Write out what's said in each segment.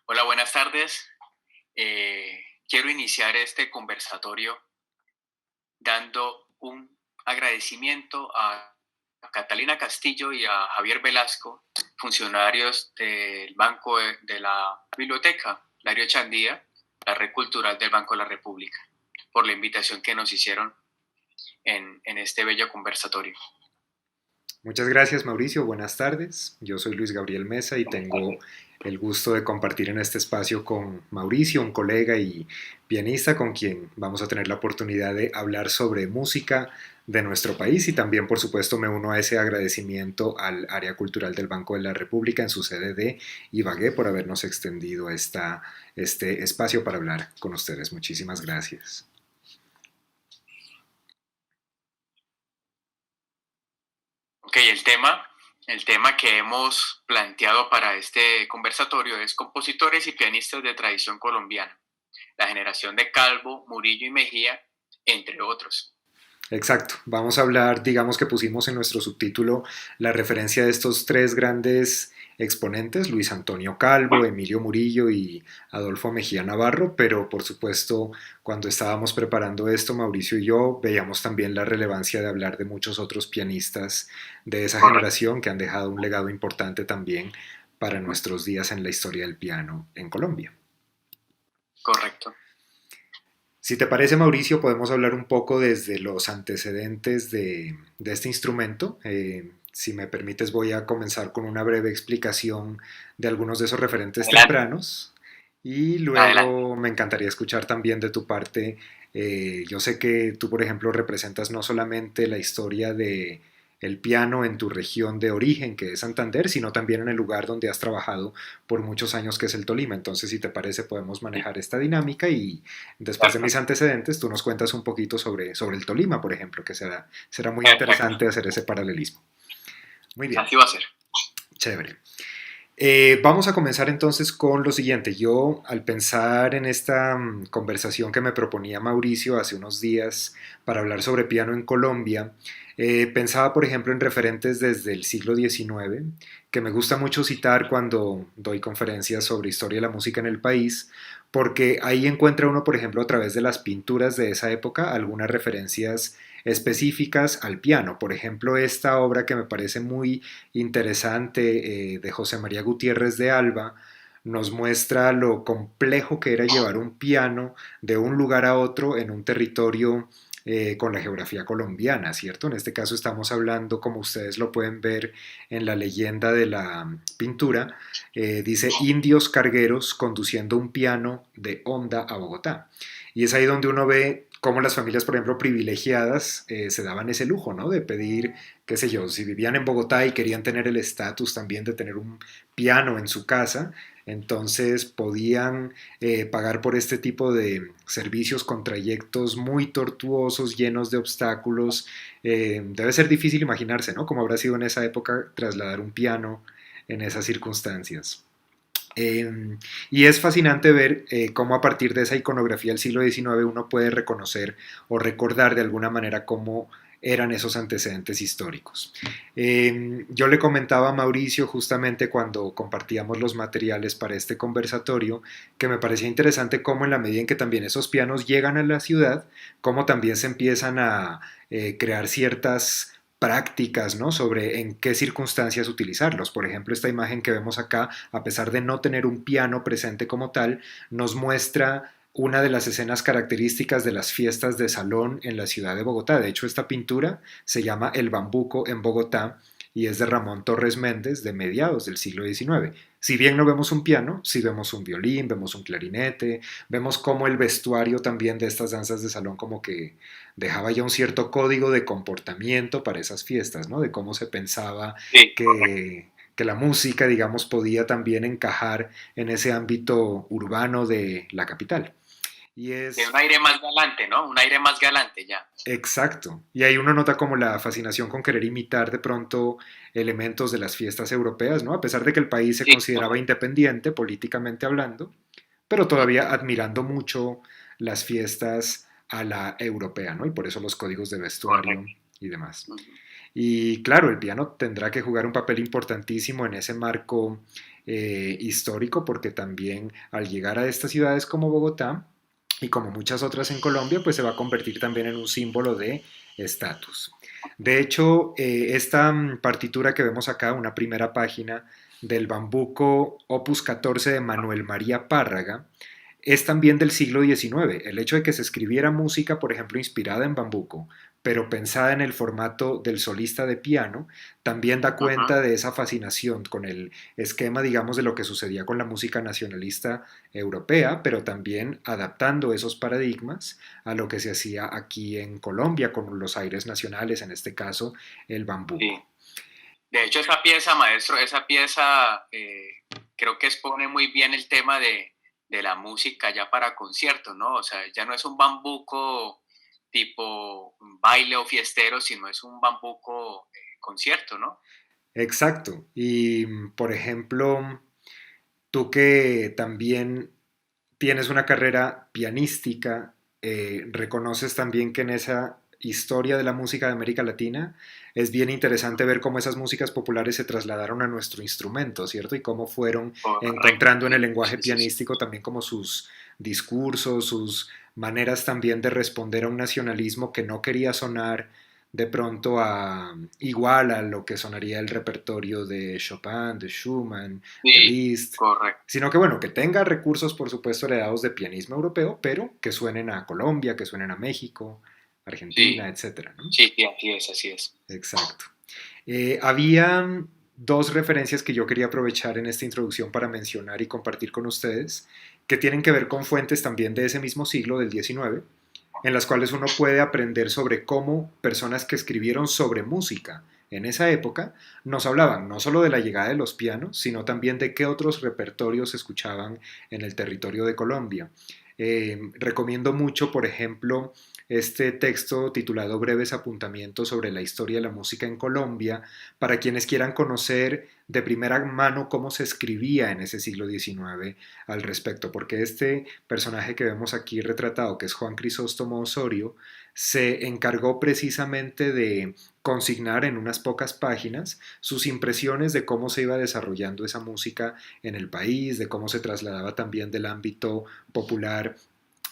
Hola, buenas tardes. Quiero iniciar este conversatorio dando un agradecimiento a Catalina Castillo y a Javier Velasco, funcionarios del Banco de la Biblioteca Lario Chandía, la Red Cultural del Banco de la República, por la invitación que nos hicieron en este bello conversatorio. Muchas gracias, Mauricio. Buenas tardes. Yo soy Luis Gabriel Mesa y tengo el gusto de compartir en este espacio con Mauricio, un colega y pianista con quien vamos a tener la oportunidad de hablar sobre música de nuestro país y también, por supuesto, me uno a ese agradecimiento al área cultural del Banco de la República en su sede de Ibagué por habernos extendido este espacio para hablar con ustedes. Muchísimas gracias. Ok, el tema que hemos planteado para este conversatorio es compositores y pianistas de tradición colombiana, la generación de Calvo, Murillo y Mejía, entre otros. Exacto, vamos a hablar, digamos que pusimos en nuestro subtítulo la referencia de estos tres grandes exponentes, Luis Antonio Calvo, Emilio Murillo y Adolfo Mejía Navarro, pero por supuesto cuando estábamos preparando esto, Mauricio y yo veíamos también la relevancia de hablar de muchos otros pianistas de esa Correcto, generación que han dejado un legado importante también para nuestros días en la historia del piano en Colombia. correcto. Si te parece, Mauricio, podemos hablar un poco desde los antecedentes de este instrumento. Si me permites, voy a comenzar con una breve explicación de algunos de esos referentes Adelante, tempranos y adelante. luego me encantaría escuchar también de tu parte. Yo sé que tú, por ejemplo, representas no solamente la historia de el piano en tu región de origen, que es Santander, sino también en el lugar donde has trabajado por muchos años, que es el Tolima. Entonces, si te parece, podemos Sí, manejar esta dinámica y después de perfecto, mis antecedentes, tú nos cuentas un poquito sobre el Tolima, por ejemplo, que será muy perfecto. interesante hacer ese paralelismo. Muy bien, Así va a ser. chévere. Vamos a comenzar entonces con lo siguiente. Yo, al pensar en esta conversación que me proponía Mauricio hace unos días para hablar sobre piano en Colombia, pensaba, por ejemplo, en referentes desde el siglo XIX, que me gusta mucho citar cuando doy conferencias sobre historia de la música en el país, porque ahí encuentra uno, por ejemplo, a través de las pinturas de esa época, algunas referencias específicas al piano. Por ejemplo, esta obra que me parece muy interesante de José María Gutiérrez de Alba nos muestra lo complejo que era llevar un piano de un lugar a otro en un territorio con la geografía colombiana, ¿cierto? En este caso estamos hablando, como ustedes lo pueden ver en la leyenda de la pintura, dice indios cargueros conduciendo un piano de Honda a Bogotá. Y es ahí donde uno ve cómo las familias, por ejemplo, privilegiadas se daban ese lujo, ¿no? De pedir, qué sé yo, si vivían en Bogotá y querían tener el estatus también de tener un piano en su casa, entonces podían pagar por este tipo de servicios con trayectos muy tortuosos, llenos de obstáculos. Debe ser difícil imaginarse, ¿no? Cómo habrá sido en esa época trasladar un piano en esas circunstancias. Y es fascinante ver cómo a partir de esa iconografía del siglo XIX uno puede reconocer o recordar de alguna manera cómo eran esos antecedentes históricos. Yo le comentaba a Mauricio justamente cuando compartíamos los materiales para este conversatorio que me parecía interesante cómo en la medida en que también esos pianos llegan a la ciudad, cómo también se empiezan a crear ciertas prácticas, ¿no? Sobre en qué circunstancias utilizarlos. Por ejemplo, esta imagen que vemos acá, a pesar de no tener un piano presente como tal, nos muestra una de las escenas características de las fiestas de salón en la ciudad de Bogotá. De hecho, esta pintura se llama El Bambuco en Bogotá y es de Ramón Torres Méndez de mediados del siglo XIX. Si bien no vemos un piano, sí vemos un violín, vemos un clarinete, vemos cómo el vestuario también de estas danzas de salón como que dejaba ya un cierto código de comportamiento para esas fiestas, ¿no? De cómo se pensaba Sí, correcto. que la música, digamos, podía también encajar en ese ámbito urbano de la capital. Y De un es aire más galante, ¿no? Un aire más galante ya. exacto. Y ahí uno nota como la fascinación con querer imitar de pronto elementos de las fiestas europeas, ¿no? A pesar de que el país se Sí, consideraba correcto. independiente políticamente hablando, pero todavía admirando mucho las fiestas a la europea, ¿no? Y por eso los códigos de vestuario Correcto. y demás. Ujú. Y claro, el piano tendrá que jugar un papel importantísimo en ese marco histórico, porque también al llegar a estas ciudades como Bogotá y como muchas otras en Colombia, pues se va a convertir también en un símbolo de estatus. De hecho, esta partitura que vemos acá, una primera página del Bambuco Opus 14 de Manuel María Párraga, es también del siglo XIX. El hecho de que se escribiera música, por ejemplo, inspirada en bambuco, pero pensada en el formato del solista de piano, también da Ujú. cuenta de esa fascinación con el esquema, digamos, de lo que sucedía con la música nacionalista europea, pero también adaptando esos paradigmas a lo que se hacía aquí en Colombia con los aires nacionales, en este caso el Sí. bambuco. De hecho, esa pieza, maestro, esa pieza creo que expone muy bien el tema de la música ya para conciertos, ¿no? O sea, ya no es un bambuco tipo baile o fiestero, sino es un bambuco concierto, ¿no? Exacto. Y, por ejemplo, tú que también tienes una carrera pianística, reconoces también que en esa historia de la música de América Latina es bien interesante ver cómo esas músicas populares se trasladaron a nuestro instrumento, ¿cierto? Y cómo fueron Correcto, encontrando en el sí, lenguaje sí, sí, sí. pianístico también como sus discursos, sus maneras también de responder a un nacionalismo que no quería sonar de pronto igual a lo que sonaría el repertorio de Chopin, de Schumann, de Sí, Liszt, correcto. sino que bueno, que tenga recursos por supuesto heredados de pianismo europeo, pero que suenen a Colombia, que suenen a México, Argentina, Sí, etcétera, ¿no? sí, sí, así es, así es. Exacto. Había dos referencias que yo quería aprovechar en esta introducción para mencionar y compartir con ustedes, que tienen que ver con fuentes también de ese mismo siglo, del XIX, en las cuales uno puede aprender sobre cómo personas que escribieron sobre música en esa época nos hablaban no solo de la llegada de los pianos, sino también de qué otros repertorios se escuchaban en el territorio de Colombia. Recomiendo mucho, por ejemplo, este texto titulado Breves apuntamientos sobre la historia de la música en Colombia, para quienes quieran conocer de primera mano cómo se escribía en ese siglo XIX al respecto, porque este personaje que vemos aquí retratado, que es Juan Crisóstomo Osorio, se encargó precisamente de consignar en unas pocas páginas sus impresiones de cómo se iba desarrollando esa música en el país, de cómo se trasladaba también del ámbito popular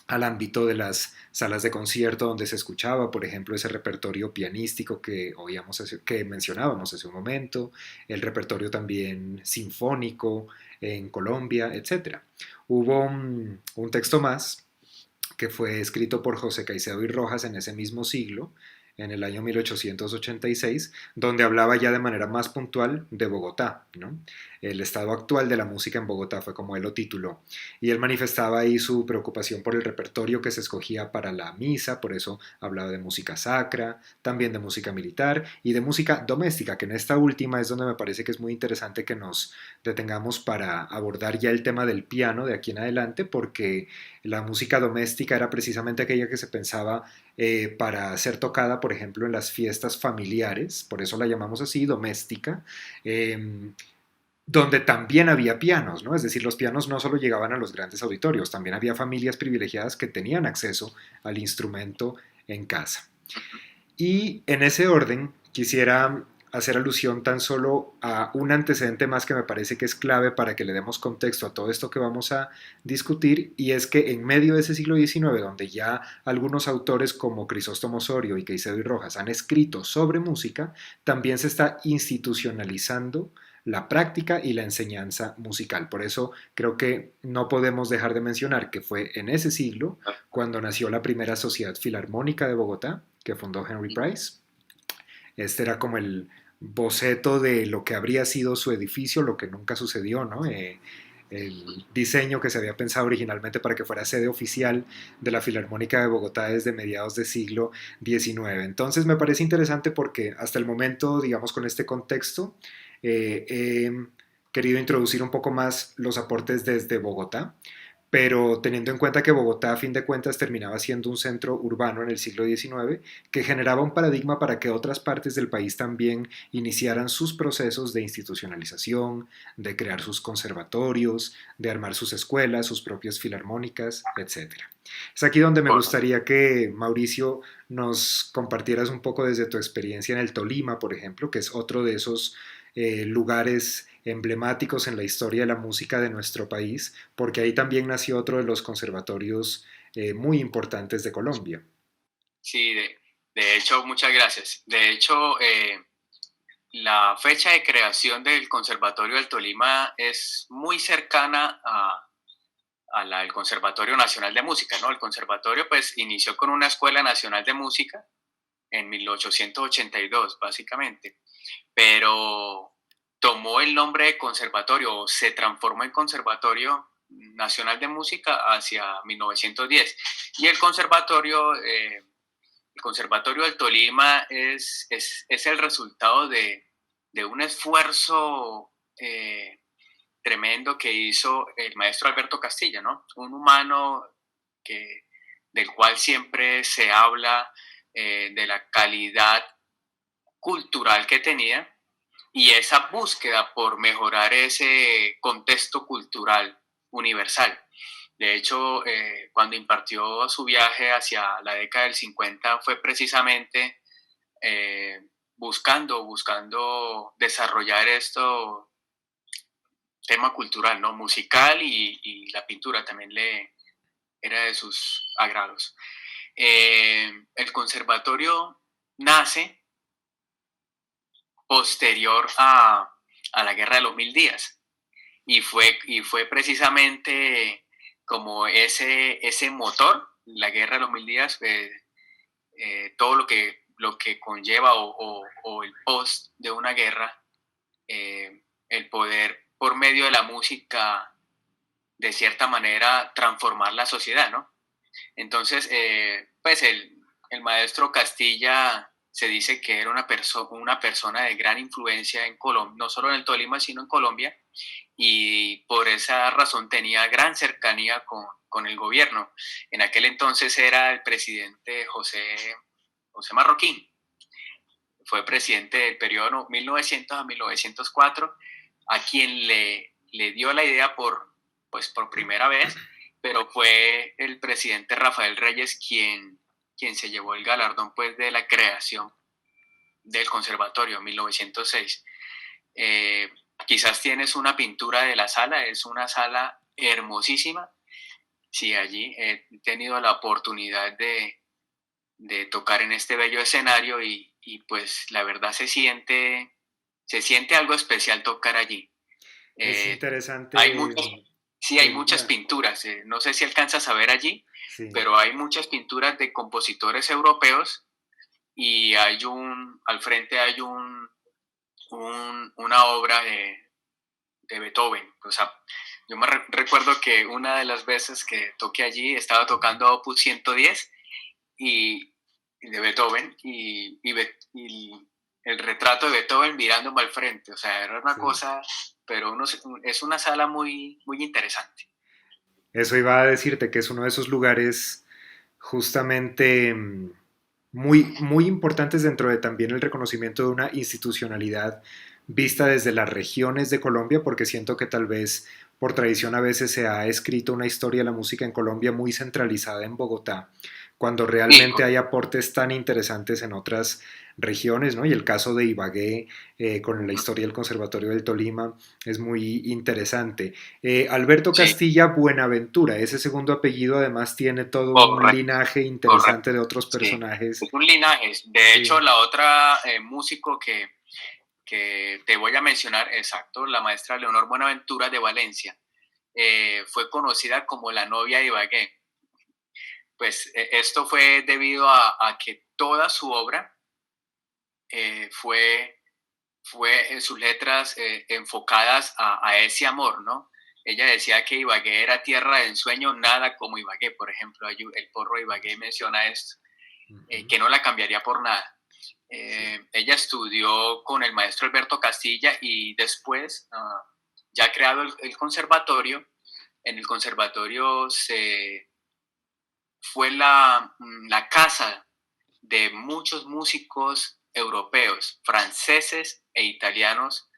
al ámbito de las salas de concierto donde se escuchaba, por ejemplo, ese repertorio pianístico que oíamos, que mencionábamos hace un momento, el repertorio también sinfónico en Colombia, etcétera. Hubo un texto más que fue escrito por José Caicedo y Rojas en ese mismo siglo, en el año 1886, donde hablaba ya de manera más puntual de Bogotá, ¿no? El estado actual de la música en Bogotá fue como él lo tituló. Y él manifestaba ahí su preocupación por el repertorio que se escogía para la misa, por eso hablaba de música sacra, también de música militar y de música doméstica, que en esta última es donde me parece que es muy interesante que nos detengamos para abordar ya el tema del piano de aquí en adelante, porque la música doméstica era precisamente aquella que se pensaba para ser tocada, por ejemplo, en las fiestas familiares, por eso la llamamos así, doméstica, eh, donde también había pianos, ¿no? Es decir, los pianos no solo llegaban a los grandes auditorios, también había familias privilegiadas que tenían acceso al instrumento en casa. Y en ese orden quisiera hacer alusión tan solo a un antecedente más que me parece que es clave para que le demos contexto a todo esto que vamos a discutir, y es que en medio de ese siglo XIX, donde ya algunos autores como Crisóstomo Osorio y Caicedo y Rojas han escrito sobre música, también se está institucionalizando la práctica y la enseñanza musical. Por eso creo que no podemos dejar de mencionar que fue en ese siglo cuando nació la primera Sociedad Filarmónica de Bogotá, que fundó Henry Price. Este era como el boceto de lo que habría sido su edificio, lo que nunca sucedió, ¿no? El diseño que se había pensado originalmente para que fuera sede oficial de la Filarmónica de Bogotá desde mediados del siglo XIX. Entonces me parece interesante porque hasta el momento, digamos, con este contexto, he querido introducir un poco más los aportes desde Bogotá, pero teniendo en cuenta que Bogotá a fin de cuentas terminaba siendo un centro urbano en el siglo XIX, que generaba un paradigma para que otras partes del país también iniciaran sus procesos de institucionalización, de crear sus conservatorios, de armar sus escuelas, sus propias filarmónicas, etcétera. Es aquí donde me Por, gustaría que, Mauricio, nos compartieras un poco desde tu experiencia en el Tolima, por ejemplo, que es otro de esos lugares emblemáticos en la historia de la música de nuestro país, porque ahí también nació otro de los conservatorios muy importantes de Colombia. sí, de hecho, muchas gracias. De hecho, la fecha de creación del Conservatorio del Tolima es muy cercana a la del Conservatorio Nacional de Música, ¿no? El conservatorio pues inició con una Escuela Nacional de Música en 1882, básicamente, pero tomó el nombre de conservatorio o se transformó en Conservatorio Nacional de Música hacia 1910. Y el conservatorio del Tolima es el resultado de un esfuerzo tremendo que hizo el maestro Alberto Castilla, ¿no? Un humano que, del cual siempre se habla de la calidad cultural que tenía y esa búsqueda por mejorar ese contexto cultural universal. De hecho, cuando impartió su viaje hacia la década del 50 fue precisamente buscando desarrollar esto tema cultural, ¿no? Musical y la pintura también le era de sus agrados. El conservatorio nace posterior a la Guerra de los Mil Días y fue precisamente como ese motor, la Guerra de los Mil Días, todo lo que conlleva o el post de una guerra, el poder por medio de la música de cierta manera transformar la sociedad, ¿no? Entonces, pues el maestro Castilla se dice que era una persona de gran influencia en Colombia, no solo en el Tolima, sino en Colombia, y por esa razón tenía gran cercanía con el gobierno. En aquel entonces era el presidente José Marroquín, fue presidente del periodo 1900 a 1904, a quien le dio la idea por primera vez, pero fue el presidente Rafael Reyes quien se llevó el galardón pues, de la creación del conservatorio en 1906. Eh, Quizás tienes una pintura de la sala, es una sala hermosísima. Sí, allí he tenido la oportunidad de tocar en este bello escenario y pues la verdad se siente algo especial tocar allí. Es Eh, hay interesante muchas, sí, hay el... muchas pinturas, no sé si alcanzas a ver allí, Sí, pero hay muchas pinturas de compositores europeos y al frente hay una obra de Beethoven. O sea, yo recuerdo que una de las veces que toqué allí estaba tocando Opus 110 y de Beethoven y el retrato de Beethoven mirándome al frente, o sea, era una sí. cosa, pero es una sala muy, muy interesante. Eso iba a decirte que es uno de esos lugares justamente muy, muy importantes dentro de también el reconocimiento de una institucionalidad vista desde las regiones de Colombia, porque siento que tal vez por tradición a veces se ha escrito una historia de la música en Colombia muy centralizada en Bogotá, cuando Sí, realmente hay aportes tan interesantes en otras regiones, ¿no? Y el caso de Ibagué, con la historia del Conservatorio del Tolima, es muy interesante. Alberto sí, Castilla Buenaventura, ese segundo apellido además tiene todo un correcto, linaje correcto, interesante de otros sí. personajes. Es un linaje. De hecho, Sí. la otra músico que te voy a mencionar, exacto, la maestra Leonor Buenaventura de Valencia, fue conocida como la novia de Ibagué. Pues esto fue debido a que toda su obra fue en sus letras enfocadas a ese amor, ¿no? Ella decía que Ibagué era tierra de ensueño, nada como Ibagué, por ejemplo, el porro de Ibagué menciona esto, Ujú. que no la cambiaría por nada. Sí. Ella estudió con el maestro Alberto Castilla y después, ya creado el conservatorio, en el conservatorio fue la casa de muchos músicos europeos, franceses e italianos,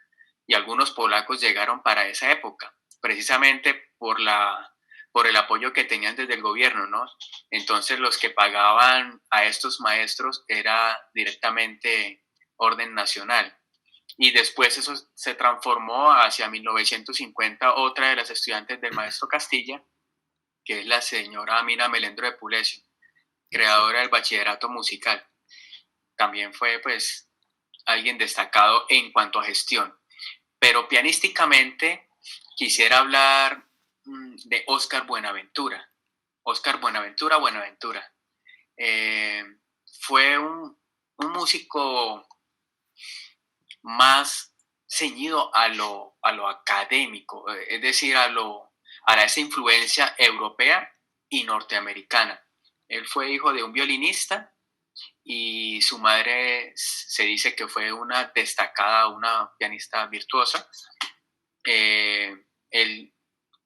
y algunos polacos llegaron para esa época, precisamente por el apoyo que tenían desde el gobierno, ¿no? Entonces los que pagaban a estos maestros era directamente orden nacional. Y después eso se transformó hacia 1950, otra de las estudiantes del maestro Castilla, que es la señora Mina Melendro de Pulecio, creadora del bachillerato musical. También fue pues alguien destacado en cuanto a gestión. Pero pianísticamente quisiera hablar de Óscar Buenaventura. Óscar Buenaventura, Buenaventura. Eh, Fue un músico más ceñido a lo académico, es decir, a esa influencia europea y norteamericana. Él fue hijo de un violinista y su madre se dice que fue una destacada, una pianista virtuosa. Él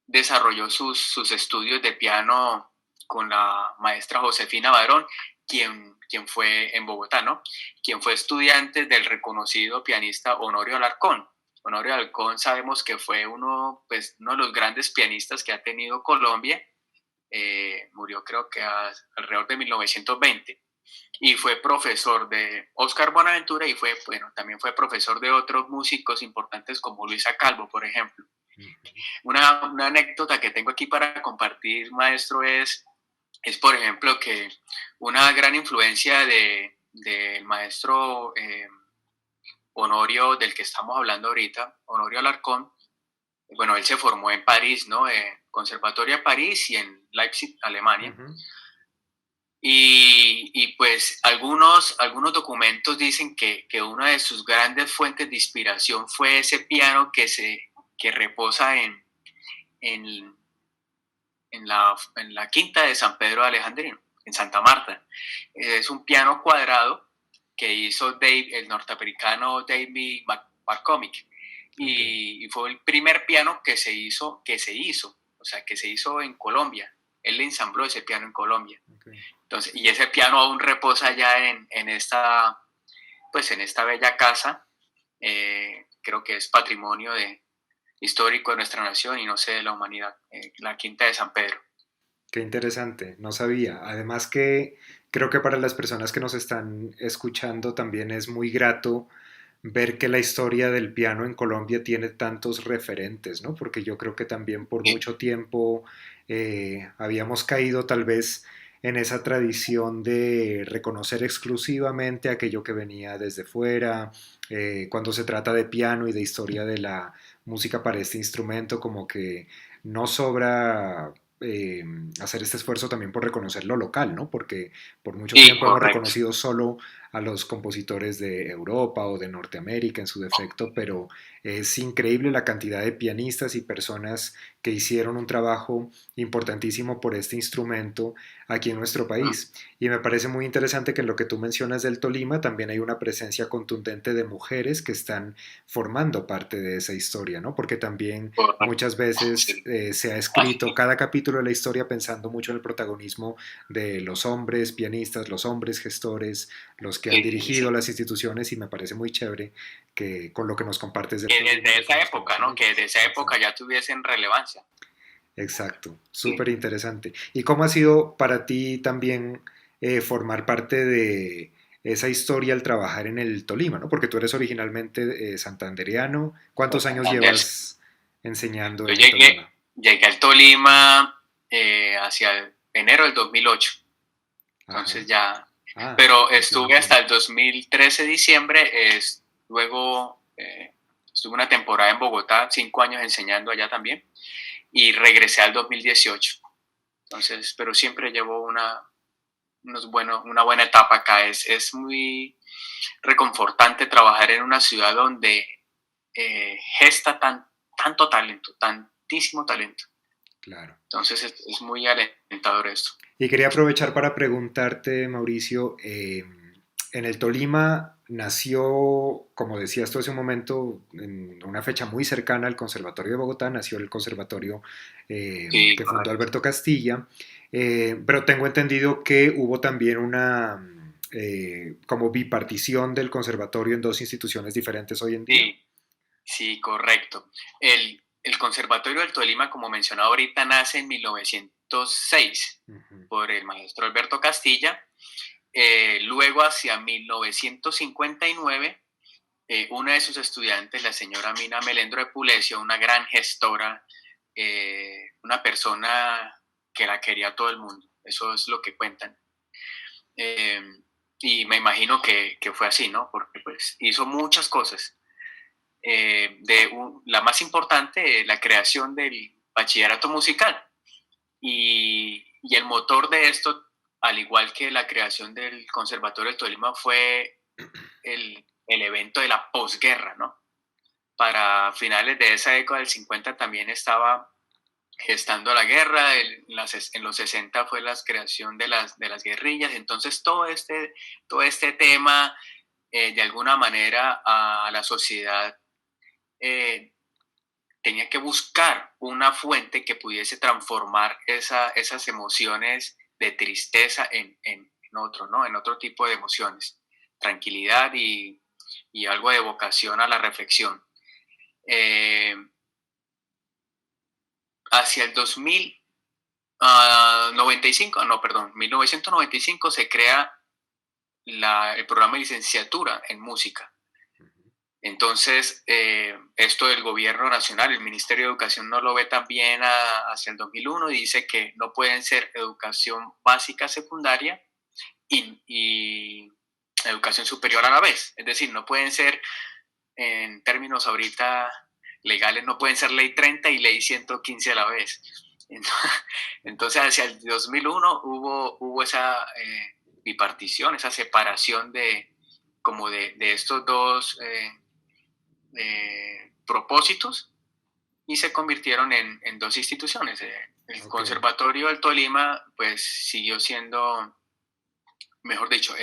desarrolló sus estudios de piano con la maestra Josefina Barón, quien fue en Bogotá, ¿no? Quien fue estudiante del reconocido pianista Honorio Alarcón. Honorio Alarcón sabemos que fue uno de los grandes pianistas que ha tenido Colombia. Murió creo que alrededor de 1920 y fue profesor de Óscar Buenaventura y también fue profesor de otros músicos importantes como Luisa Calvo, por ejemplo. Una anécdota que tengo aquí para compartir, maestro, es por ejemplo, que una gran influencia del maestro Honorio, del que estamos hablando ahorita, Honorio Alarcón, bueno, él se formó en París, ¿no? Conservatorio de París y en Leipzig, Alemania. Uh-huh. Pues algunos documentos dicen que una de sus grandes fuentes de inspiración fue ese piano que reposa en la quinta de San Pedro de Alejandrino, en Santa Marta. Es un piano cuadrado que hizo el norteamericano David McCormick. Y fue el primer piano que se hizo en Colombia. Él le ensambló ese piano en Colombia. Okay. Entonces, y ese piano aún reposa allá en esta bella casa. Creo que es patrimonio histórico de nuestra nación y no sé, de la humanidad, la Quinta de San Pedro. Qué interesante, no sabía. Además que creo que para las personas que nos están escuchando también es muy grato ver que la historia del piano en Colombia tiene tantos referentes, ¿no? Porque yo creo que también por mucho tiempo habíamos caído tal vez en esa tradición de reconocer exclusivamente aquello que venía desde fuera, cuando se trata de piano y de historia de la música para este instrumento, como que no sobra hacer este esfuerzo también por reconocer lo local, ¿no? Porque por mucho tiempo hemos reconocido solo a los compositores de Europa o de Norteamérica en su defecto, pero es increíble la cantidad de pianistas y personas que hicieron un trabajo importantísimo por este instrumento aquí en nuestro país. Y me parece muy interesante que en lo que tú mencionas del Tolima también hay una presencia contundente de mujeres que están formando parte de esa historia, ¿no? Porque también muchas veces se ha escrito cada capítulo de la historia pensando mucho en el protagonismo de los hombres pianistas, los hombres gestores, los que han dirigido las instituciones, y me parece muy chévere que con lo que nos compartes que desde esa época, ¿no? Que desde esa época ya tuviesen relevancia. Exacto, súper interesante. ¿Y cómo ha sido para ti también formar parte de esa historia al trabajar en el Tolima, ¿no? Porque tú eres originalmente santandereano. ¿Cuántos años llevas enseñando en el Tolima? Llegué al Tolima hacia enero del 2008. Entonces ya... pero estuve hasta el 2013, diciembre, luego estuve una temporada en Bogotá, 5 años enseñando allá también, y regresé al 2018. Entonces, pero siempre llevo una buena etapa acá. Es muy reconfortante trabajar en una ciudad donde gesta tanto talento, tantísimo talento. Claro. Entonces es muy alentador esto. Y quería aprovechar para preguntarte, Mauricio, En el Tolima nació, como decías tú hace un momento, en una fecha muy cercana al Conservatorio de Bogotá, nació el conservatorio Sí, que fundó correcto. Alberto Castilla, pero tengo entendido que hubo también una como bipartición del conservatorio en dos instituciones diferentes hoy en día. Sí, sí, correcto. El Conservatorio del Tolima, como mencionaba ahorita, nace en 1906 Ujú, por el maestro Alberto Castilla. Luego, hacia 1959, una de sus estudiantes, la señora Mina Melendro de Pulecio, una gran gestora, una persona que la quería todo el mundo. Eso es lo que cuentan. Eh, y me imagino que fue así, ¿no? Porque pues hizo muchas cosas. La más importante, la creación del bachillerato musical. Y el motor de esto, al igual que la creación del Conservatorio del Tolima, fue el evento de la posguerra, ¿no? Para finales de esa década del 50 también estaba gestando la guerra, en los 60 fue la creación de las guerrillas, entonces todo este tema, de alguna manera, a la sociedad eh, tenía que buscar una fuente que pudiese transformar esas emociones de tristeza en otro, ¿no? En otro tipo de emociones, tranquilidad y algo de vocación a la reflexión. Eh, Hacia el 2095, no, perdón, 1995 se crea el programa de licenciatura en música. Entonces, esto del gobierno nacional, el Ministerio de Educación no lo ve tan bien hacia el 2001 y dice que no pueden ser educación básica secundaria y educación superior a la vez. Es decir, no pueden ser, en términos ahorita legales, no pueden ser ley 30 y ley 115 a la vez. Entonces, hacia el 2001 hubo esa bipartición, esa separación de estos dos propósitos y se convirtieron en dos instituciones. El ok. Conservatorio del Tolima pues siguió siendo, mejor dicho,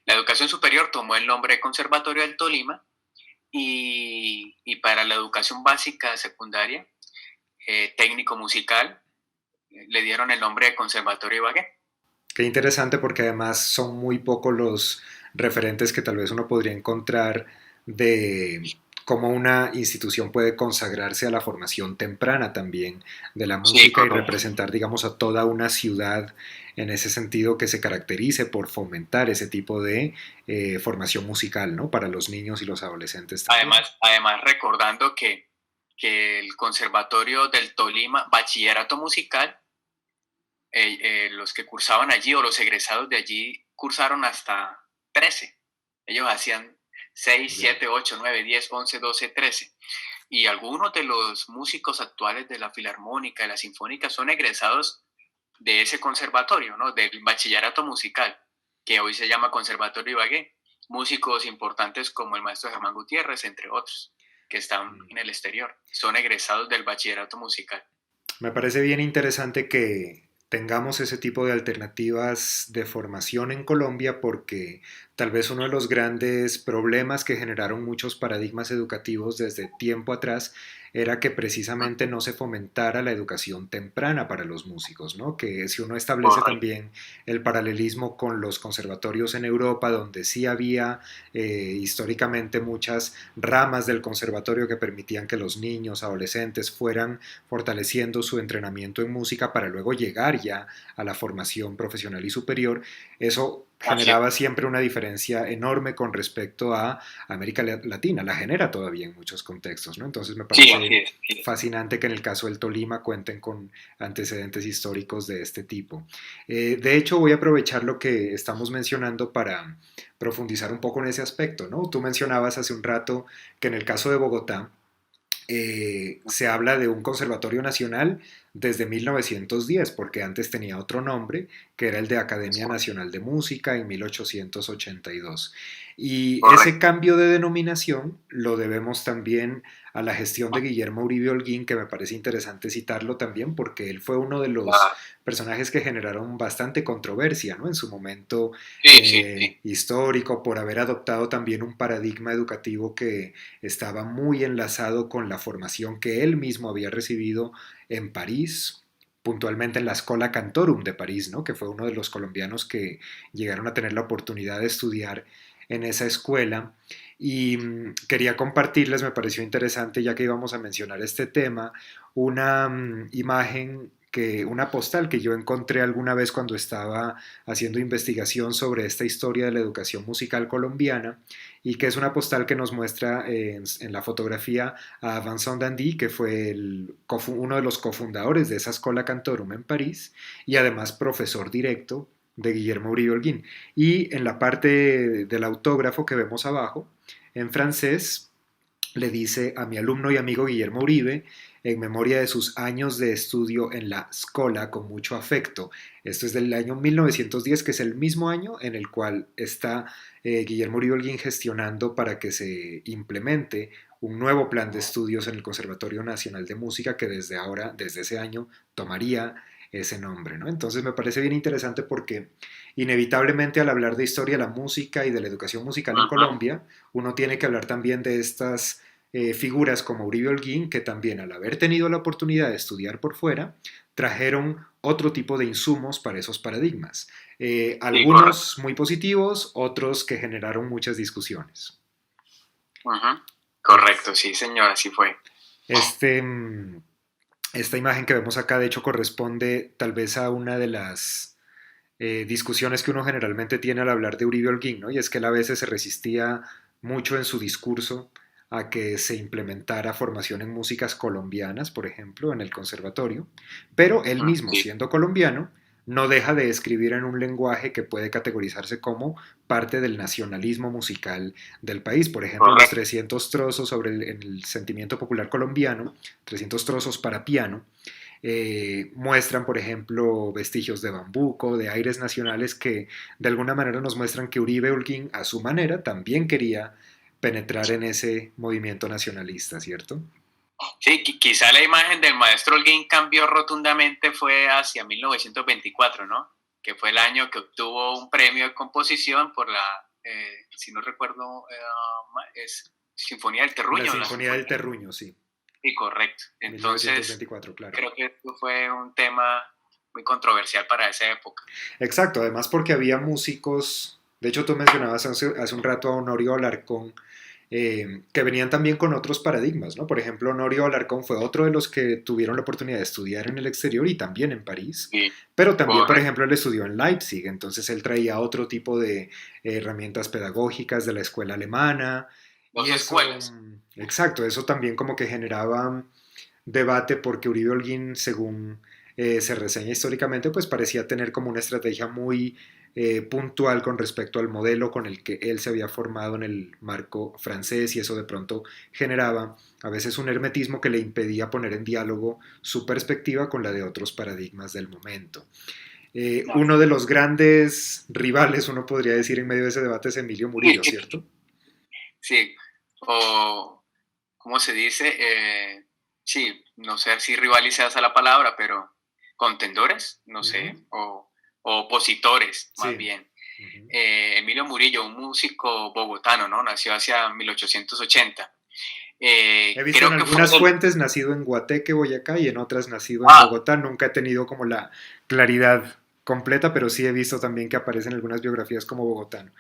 la educación superior tomó el nombre de Conservatorio del Tolima y para la educación básica secundaria, técnico musical, le dieron el nombre de Conservatorio Ibagué. Qué interesante porque además son muy pocos los referentes que tal vez uno podría encontrar de cómo una institución puede consagrarse a la formación temprana también de la Sí, música y correcto. representar, digamos, a toda una ciudad en ese sentido que se caracterice por fomentar ese tipo de formación musical, ¿no? Para los niños y los adolescentes también. Además recordando que el Conservatorio del Tolima, bachillerato musical, los que cursaban allí o los egresados de allí cursaron hasta 13. Ellos hacían 6, Ya. 7, 8, 9, 10, 11, 12, 13. Y algunos de los músicos actuales de la Filarmónica, de la Sinfónica, son egresados de ese conservatorio, ¿no? Del bachillerato musical, que hoy se llama Conservatorio Ibagué. Músicos importantes como el maestro Germán Gutiérrez, entre otros, que están en el exterior, son egresados del bachillerato musical. Me parece bien interesante que tengamos ese tipo de alternativas de formación en Colombia porque tal vez uno de los grandes problemas que generaron muchos paradigmas educativos desde tiempo atrás era que precisamente no se fomentara la educación temprana para los músicos, ¿no? Que si uno establece Correcto. también el paralelismo con los conservatorios en Europa, donde sí había históricamente muchas ramas del conservatorio que permitían que los niños, adolescentes fueran fortaleciendo su entrenamiento en música para luego llegar ya a la formación profesional y superior, eso Así es. generaba siempre una diferencia enorme con respecto a América Latina, la genera todavía en muchos contextos, ¿no? Entonces me Sí, así parece es. Así es. fascinante que en el caso del Tolima cuenten con antecedentes históricos de este tipo. De hecho, voy a aprovechar lo que estamos mencionando para profundizar un poco en ese aspecto, ¿no? Tú mencionabas hace un rato que en el caso de Bogotá, se habla de un conservatorio nacional desde 1910, porque antes tenía otro nombre, que era el de Academia Nacional de Música en 1882. Y ese Correcto. cambio de denominación lo debemos también a la gestión de Guillermo Uribe Holguín, que me parece interesante citarlo también, porque él fue uno de los Ah, personajes que generaron bastante controversia, ¿no? En su momento sí, sí, sí. histórico, por haber adoptado también un paradigma educativo que estaba muy enlazado con la formación que él mismo había recibido en París, puntualmente en la Schola Cantorum de París, ¿no? Que fue uno de los colombianos que llegaron a tener la oportunidad de estudiar en esa escuela. Y quería compartirles, me pareció interesante, ya que íbamos a mencionar este tema, una imagen una postal que yo encontré alguna vez cuando estaba haciendo investigación sobre esta historia de la educación musical colombiana, y que es una postal que nos muestra en la fotografía a Vincent Dandy, que fue uno de los cofundadores de esa Escola Cantorum en París y además profesor directo de Guillermo Uribe Holguín. Y en la parte del autógrafo que vemos abajo, en francés, le dice a mi alumno y amigo Guillermo Uribe, en memoria de sus años de estudio en la escuela con mucho afecto. Esto es del año 1910, que es el mismo año en el cual está Guillermo Uribe Holguín gestionando para que se implemente un nuevo plan de estudios en el Conservatorio Nacional de Música que desde ahora, desde ese año, tomaría ese nombre, ¿no? Entonces me parece bien interesante porque inevitablemente al hablar de historia de la música y de la educación musical en Ujú. Colombia, uno tiene que hablar también de estas figuras como Uribe Holguín, que también al haber tenido la oportunidad de estudiar por fuera, trajeron otro tipo de insumos para esos paradigmas. Sí, correcto. Algunos muy positivos, otros que generaron muchas discusiones. Ujú. Ex- Correcto, sí, señora, así fue. Este, esta imagen que vemos acá, de hecho, corresponde tal vez a una de las discusiones que uno generalmente tiene al hablar de Uribe Holguín, ¿no? Y es que él a veces se resistía mucho en su discurso a que se implementara formación en músicas colombianas, por ejemplo, en el conservatorio, pero él mismo, Sí, siendo colombiano, no deja de escribir en un lenguaje que puede categorizarse como parte del nacionalismo musical del país. Por ejemplo, los correcto. 300 trozos sobre el sentimiento popular colombiano, 300 trozos para piano, muestran, por ejemplo, vestigios de bambuco, de aires nacionales que de alguna manera nos muestran que Uribe Holguín, a su manera, también quería penetrar en ese movimiento nacionalista, ¿cierto? Sí, quizá la imagen del maestro Holguín cambió rotundamente fue hacia 1924, ¿no? Que fue el año que obtuvo un premio de composición por la, si no recuerdo, es Sinfonía del La Terruño, la Sinfonía del Sinfonía. Terruño, sí, Sí, correcto. Entonces, 1924, claro. creo que esto fue un tema muy controversial para esa época. Exacto, además porque había músicos, de hecho tú mencionabas hace un rato a Honorio Alarcón, que venían también con otros paradigmas, ¿no? Por ejemplo, Honorio Alarcón fue otro de los que tuvieron la oportunidad de estudiar en el exterior y también en París, Sí, pero también, por correcto. ejemplo, él estudió en Leipzig, entonces él traía otro tipo de herramientas pedagógicas de la escuela alemana y Dos eso, escuelas. exacto, eso también como que generaba debate porque Uribe Holguín, según se reseña históricamente, pues parecía tener como una estrategia muy puntual con respecto al modelo con el que él se había formado en el marco francés y eso de pronto generaba a veces un hermetismo que le impedía poner en diálogo su perspectiva con la de otros paradigmas del momento. No. Uno de los grandes rivales, uno podría decir, en medio de ese debate es Emilio Murillo, ¿cierto? Sí, o ¿cómo se dice? Sí, no sé si rivalizas a la palabra, pero contendores, no Uh -huh. sé, o opositores, más Sí. bien. Uh -huh. Emilio Murillo, un músico bogotano, ¿no? Nació hacia 1880. He visto en Creo que fue algunas el... fuentes nacido en Guateque, Boyacá, y en otras nacido en Ah, Bogotá. Nunca he tenido como la claridad completa, pero sí he visto también que aparece en algunas biografías como bogotano.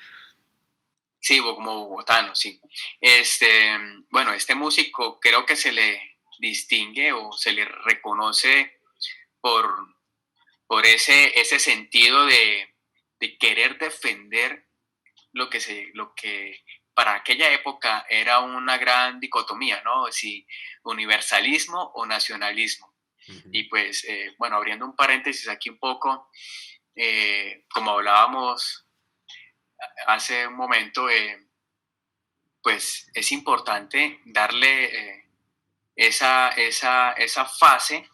sí, como bogotano, sí. Bueno, este músico creo que se le distingue o se le reconoce por, por ese sentido de querer defender lo que para aquella época era una gran dicotomía, ¿no? Si universalismo o nacionalismo. Uh -huh. Y pues, bueno, abriendo un paréntesis aquí un poco, como hablábamos hace un momento, pues es importante darle esa fase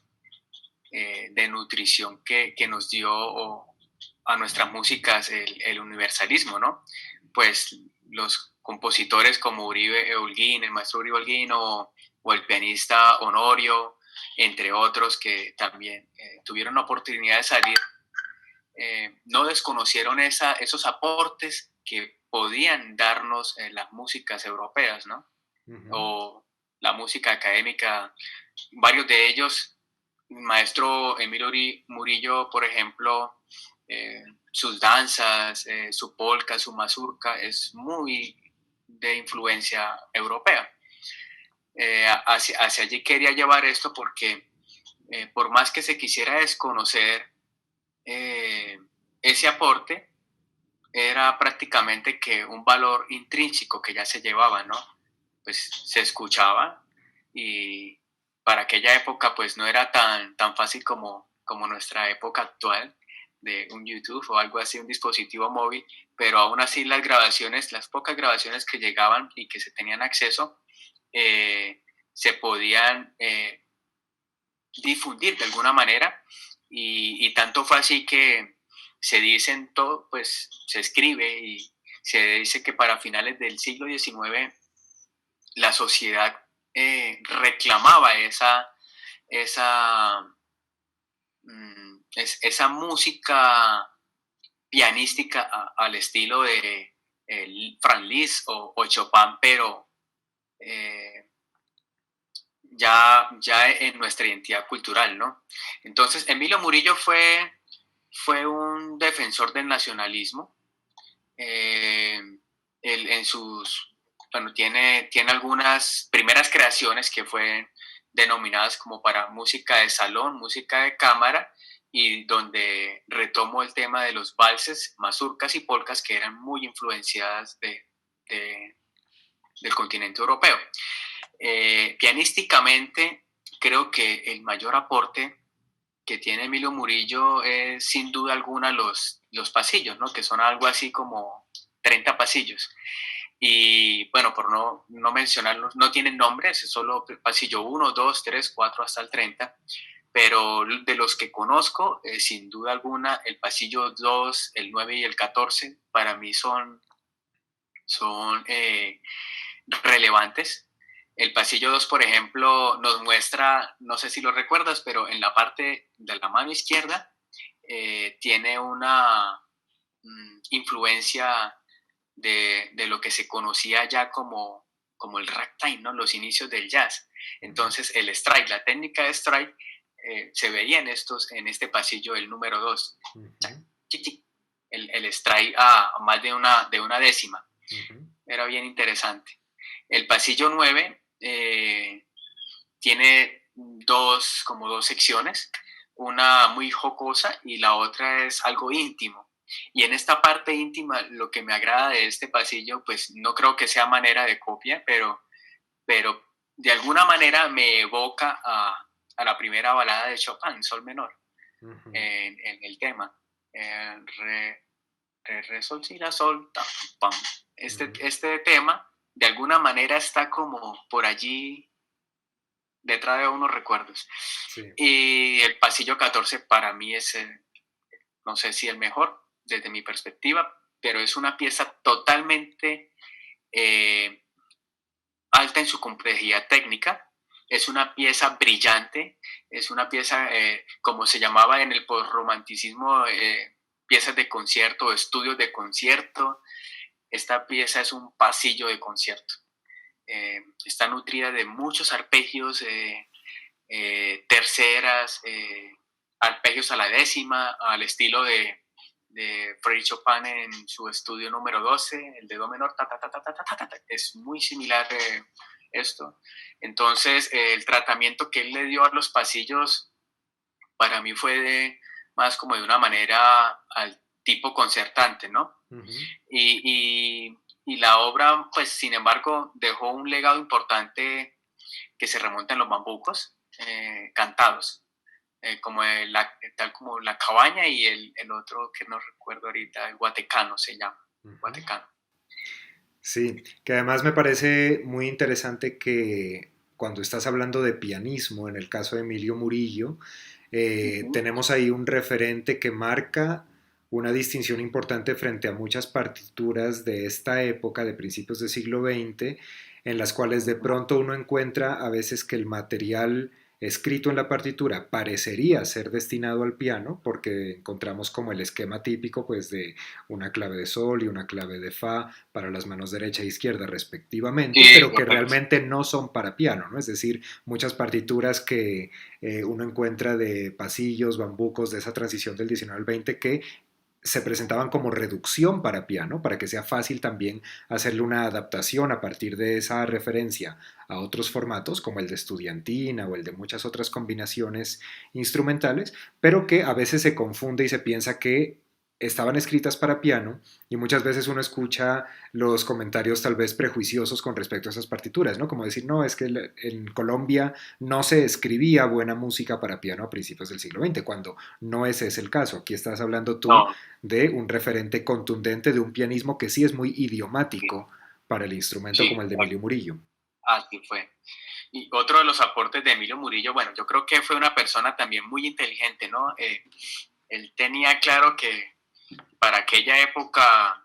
de nutrición que nos dio a nuestras músicas el universalismo, ¿no? Pues los compositores como Uribe Holguín, el maestro Uribe Holguín o el pianista Honorio, entre otros que también tuvieron la oportunidad de salir, no desconocieron esos aportes que podían darnos las músicas europeas, ¿no? Ujú. O la música académica, varios de ellos, maestro Emilio Murillo, por ejemplo, sus danzas, su polka, su mazurca, es muy de influencia europea. Hacia allí quería llevar esto porque por más que se quisiera desconocer eh, ese aporte, era prácticamente que un valor intrínseco que ya se llevaba, ¿no? Pues se escuchaba y para aquella época pues no era tan fácil como nuestra época actual de un YouTube o algo así, un dispositivo móvil, pero aún así las grabaciones, las pocas grabaciones que llegaban y que se tenían acceso, se podían difundir de alguna manera y tanto fue así que se dice en todo, pues se escribe y se dice que para finales del siglo XIX la sociedad reclamaba esa, esa música pianística al estilo de Franz Liszt o Chopin, pero eh, ya en nuestra identidad cultural, ¿no? Entonces, Emilio Murillo fue un defensor del nacionalismo. Eh, él en sus, bueno, tiene algunas primeras creaciones que fueron denominadas como para música de salón, música de cámara, y donde retomó el tema de los valses, mazurcas y polcas que eran muy influenciadas del continente europeo. Pianísticamente, creo que el mayor aporte que tiene Emilio Murillo es sin duda alguna los pasillos, ¿no? Que son algo así como 30 pasillos. Y bueno, por no mencionarlos, no tienen nombres, es solo pasillo 1, 2, 3, 4 hasta el 30. Pero de los que conozco, sin duda alguna, el pasillo 2, el 9 y el 14, para mí son relevantes. El pasillo 2, por ejemplo, nos muestra, no sé si lo recuerdas, pero en la parte de la mano izquierda tiene una influencia de lo que se conocía ya como el ragtime, ¿no? Los inicios del jazz. Entonces, el strike, la técnica de strike, se veía en este pasillo el número 2. Ujú. El strike a más de una décima. Ujú. Era bien interesante. El pasillo 9 tiene como dos secciones, una muy jocosa y la otra es algo íntimo. Y en esta parte íntima, lo que me agrada de este pasillo, pues no creo que sea manera de copia, pero de alguna manera me evoca a la primera balada de Chopin, Sol menor, Ujú. en el tema. Re, re, sol, si, la, sol, tam, pam. Este, Ujú. este tema, de alguna manera, está como por allí detrás de unos recuerdos. Sí. Y el pasillo 14 para mí es, no sé si el mejor desde mi perspectiva, pero es una pieza totalmente eh, alta en su complejidad técnica. Es una pieza brillante, es una pieza, como se llamaba en el postromanticismo, piezas de concierto, estudios de concierto. Esta pieza es un pasillo de concierto. Está nutrida de muchos arpegios, terceras, arpegios a la décima, al estilo de Frédéric Chopin en su estudio número 12, el de do menor, ta, ta, ta, ta, ta, ta, ta, ta. Es muy similar esto. Entonces, el tratamiento que él le dio a los pasillos para mí fue más como de una manera al tipo concertante, ¿no? Ujú. Y la obra, pues, sin embargo, dejó un legado importante que se remonta en los bambucos cantados, tal como la cabaña y el otro que no recuerdo ahorita, el guatecano se llama, Ujú. guatecano. Sí, que además me parece muy interesante que cuando estás hablando de pianismo, en el caso de Emilio Murillo, Ujú. tenemos ahí un referente que marca una distinción importante frente a muchas partituras de esta época, de principios del siglo XX, en las cuales de Ujú. pronto uno encuentra a veces que el material escrito en la partitura parecería ser destinado al piano, porque encontramos como el esquema típico pues de una clave de sol y una clave de fa para las manos derecha e izquierda respectivamente, Sí, pero que correcto. realmente no son para piano, ¿no? Es decir, muchas partituras que uno encuentra de pasillos, bambucos, de esa transición del 19 al 20 que se presentaban como reducción para piano, para que sea fácil también hacerle una adaptación a partir de esa referencia a otros formatos, como el de estudiantina o el de muchas otras combinaciones instrumentales, pero que a veces se confunde y se piensa que estaban escritas para piano y muchas veces uno escucha los comentarios tal vez prejuiciosos con respecto a esas partituras, ¿no? Como decir, no, es que en Colombia no se escribía buena música para piano a principios del siglo XX, cuando no ese es el caso. Aquí estás hablando tú No, de un referente contundente de un pianismo que sí es muy sí, idiomático para el instrumento como sí, el de Emilio Murillo. así fue. Y otro de los aportes de Emilio Murillo, bueno, yo creo que fue una persona también muy inteligente, ¿no? Él tenía claro que para aquella época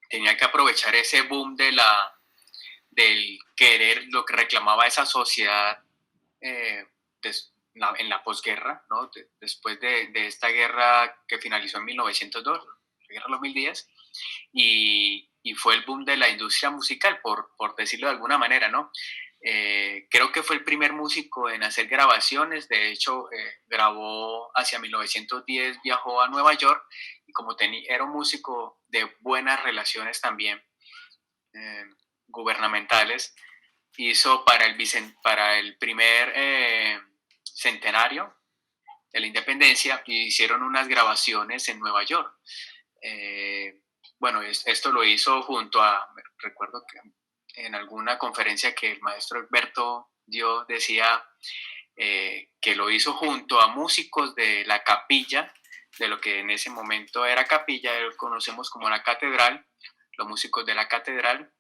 tenía que aprovechar ese boom del querer, lo que reclamaba esa sociedad eh, en la posguerra, ¿no? Después de esta guerra que finalizó en 1902, la guerra de los mil días, y fue el boom de la industria musical, por decirlo de alguna manera, ¿no? Creo que fue el primer músico en hacer grabaciones, de hecho grabó hacia 1910, viajó a Nueva York y como era un músico de buenas relaciones también eh, gubernamentales, hizo para el primer centenario de la independencia, hicieron unas grabaciones en Nueva York. Eh, bueno, esto lo hizo junto a, recuerdo que en alguna conferencia que el maestro Alberto dio, decía que lo hizo junto a músicos de la capilla, de lo que en ese momento era capilla, conocemos como la catedral, los músicos de la catedral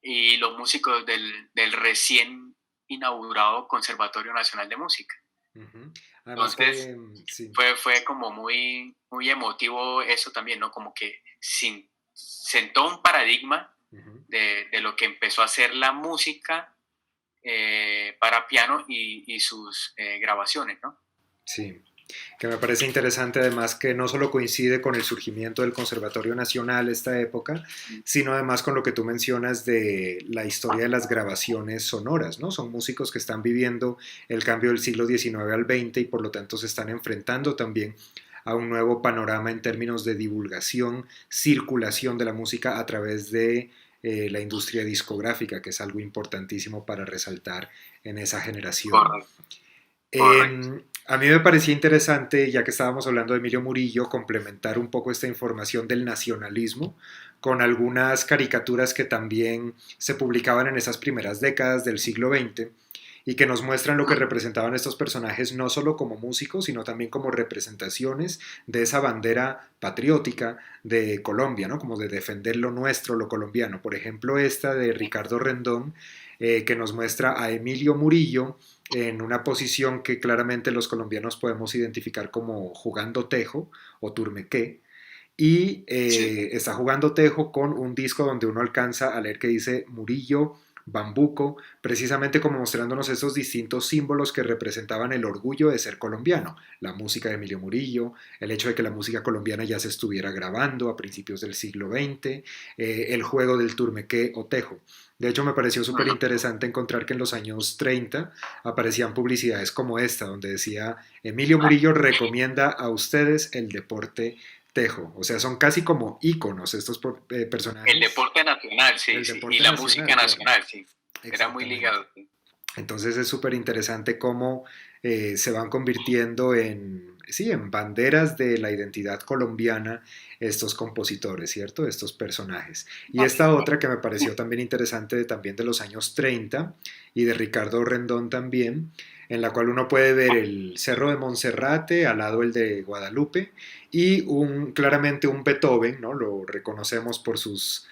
y los músicos del recién inaugurado Conservatorio Nacional de Música. Uh -huh. Además Entonces, que, sí, fue como muy emotivo eso también, ¿no? Como que sentó un paradigma uh -huh. de lo que empezó a ser la música para piano y sus grabaciones, ¿no? Sí, que me parece interesante además que no solo coincide con el surgimiento del Conservatorio Nacional esta época, sino además con lo que tú mencionas de la historia de las grabaciones sonoras, ¿no? Son músicos que están viviendo el cambio del siglo XIX al XX y por lo tanto se están enfrentando también a un nuevo panorama en términos de divulgación, circulación de la música a través de la industria discográfica, que es algo importantísimo para resaltar en esa generación. Correcto, correcto. A mí me parecía interesante, ya que estábamos hablando de Emilio Murillo, complementar un poco esta información del nacionalismo con algunas caricaturas que también se publicaban en esas primeras décadas del siglo XX y que nos muestran lo que representaban estos personajes no solo como músicos, sino también como representaciones de esa bandera patriótica de Colombia, ¿no? Como de defender lo nuestro, lo colombiano. Por ejemplo, esta de Ricardo Rendón, que nos muestra a Emilio Murillo en una posición que claramente los colombianos podemos identificar como jugando tejo o turmequé, y Sí. está jugando tejo con un disco donde uno alcanza a leer que dice Murillo, Bambuco, precisamente como mostrándonos esos distintos símbolos que representaban el orgullo de ser colombiano, la música de Emilio Murillo, el hecho de que la música colombiana ya se estuviera grabando a principios del siglo XX, el juego del turmequé o tejo. De hecho, me pareció súper Ujú. interesante encontrar que en los años 30 aparecían publicidades como esta, donde decía Emilio Murillo recomienda a ustedes el deporte tejo. O sea, son casi como íconos estos El personajes deporte nacional, sí, del sí. Y deporte la música nacional, claro. nacional, sí. Era muy Exactamente. ligado. Sí. Entonces es súper interesante cómo se van convirtiendo en, sí, en banderas de la identidad colombiana estos compositores, ¿cierto? Estos personajes. Y Así esta fue. otra que me pareció también interesante, también de los años 30 y de Ricardo Rendón también, en la cual uno puede ver el Cerro de Monserrate, al lado el de Guadalupe, y claramente un Beethoven, ¿no? Lo reconocemos por sus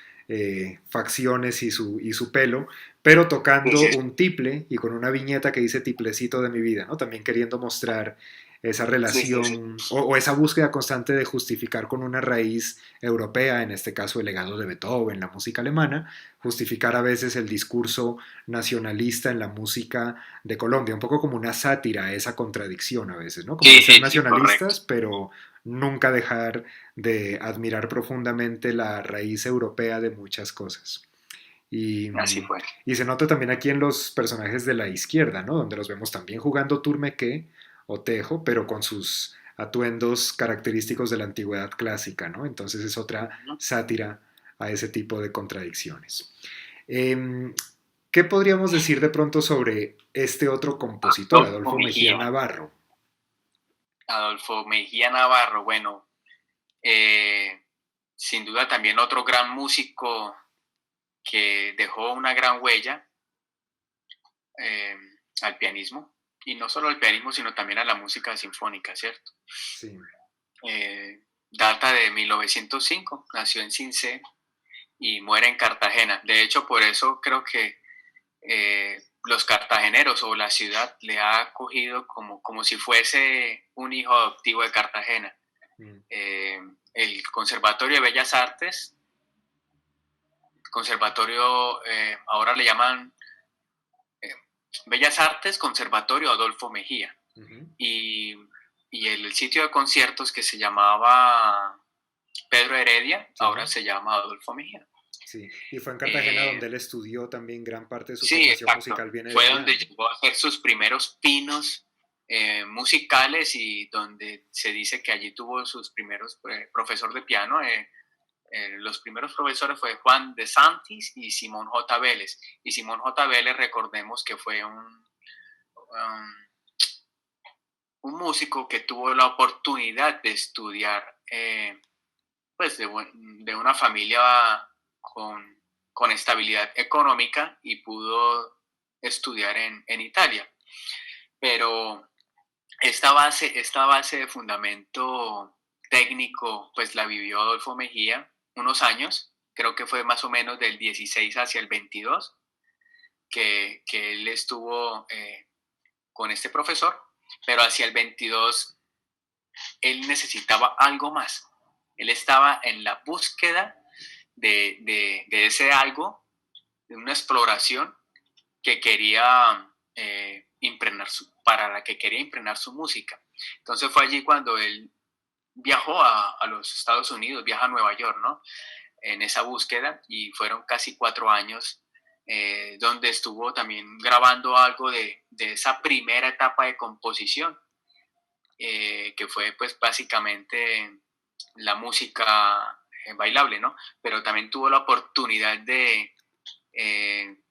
facciones y su pelo, pero Sí, tocando sí, un tiple y con una viñeta que dice tiplecito de mi vida, ¿no? También queriendo mostrar esa Sí, sí, sí. relación o esa búsqueda constante de justificar con una raíz europea, en este caso el legado de Beethoven, la música alemana, justificar a veces el discurso nacionalista en la música de Colombia, un poco como una sátira a esa contradicción a veces, ¿no? Como de Sí, ser sí, sí, correcto. nacionalistas, pero nunca dejar de admirar profundamente la raíz europea de muchas cosas. Y, Así fue. y se nota también aquí en los personajes de la izquierda, ¿no? Donde los vemos también jugando turmeque o tejo, pero con sus atuendos característicos de la antigüedad clásica, ¿no? Entonces es otra Ujú. sátira a ese tipo de contradicciones. Em, ¿Qué podríamos decir de pronto sobre este otro compositor, Adolfo Adolfo Mejía Mejía. Navarro? Adolfo Mejía Navarro, bueno, eh, sin duda también otro gran músico que dejó una gran huella eh, al pianismo, y no solo al pianismo, sino también a la música sinfónica, ¿cierto? Sí. Data de 1905, nació en Cincé y muere en Cartagena. De hecho, por eso creo que los cartageneros o la ciudad le ha acogido como si fuese un hijo adoptivo de Cartagena. Mm, Eh, el Conservatorio de Bellas Artes, conservatorio, ahora le llaman eh, Bellas Artes, Conservatorio Adolfo Mejía, ujú, y, y el sitio de conciertos que se llamaba Pedro Heredia, ahora sí. se llama Adolfo Mejía. Sí, y fue en Cartagena Eh, donde él estudió también gran parte de su sí, formación exacto. musical viene de Fue allá, donde ¿no? llegó a hacer sus primeros pinos musicales, y donde se dice que allí tuvo sus primeros profesor de piano. Los primeros profesores fue Juan de Santis y Simón J. Vélez. Y Simón J. Vélez, recordemos que fue un músico que tuvo la oportunidad de estudiar pues de una familia con estabilidad económica, y pudo estudiar en Italia. Pero esta base de fundamento técnico, pues la vivió Adolfo Mejía unos años, creo que fue más o menos del 16 hacia el 22, que él estuvo con este profesor, pero hacia el 22 él necesitaba algo más. Él estaba en la búsqueda de ese algo, de una exploración que quería para la que quería impregnar su música. Entonces fue allí cuando él viajó a los Estados Unidos, viaja a Nueva York, ¿no? En esa búsqueda, y fueron casi 4 años donde estuvo también grabando algo de esa primera etapa de composición, que fue pues básicamente la música bailable, ¿no? Pero también tuvo la oportunidad de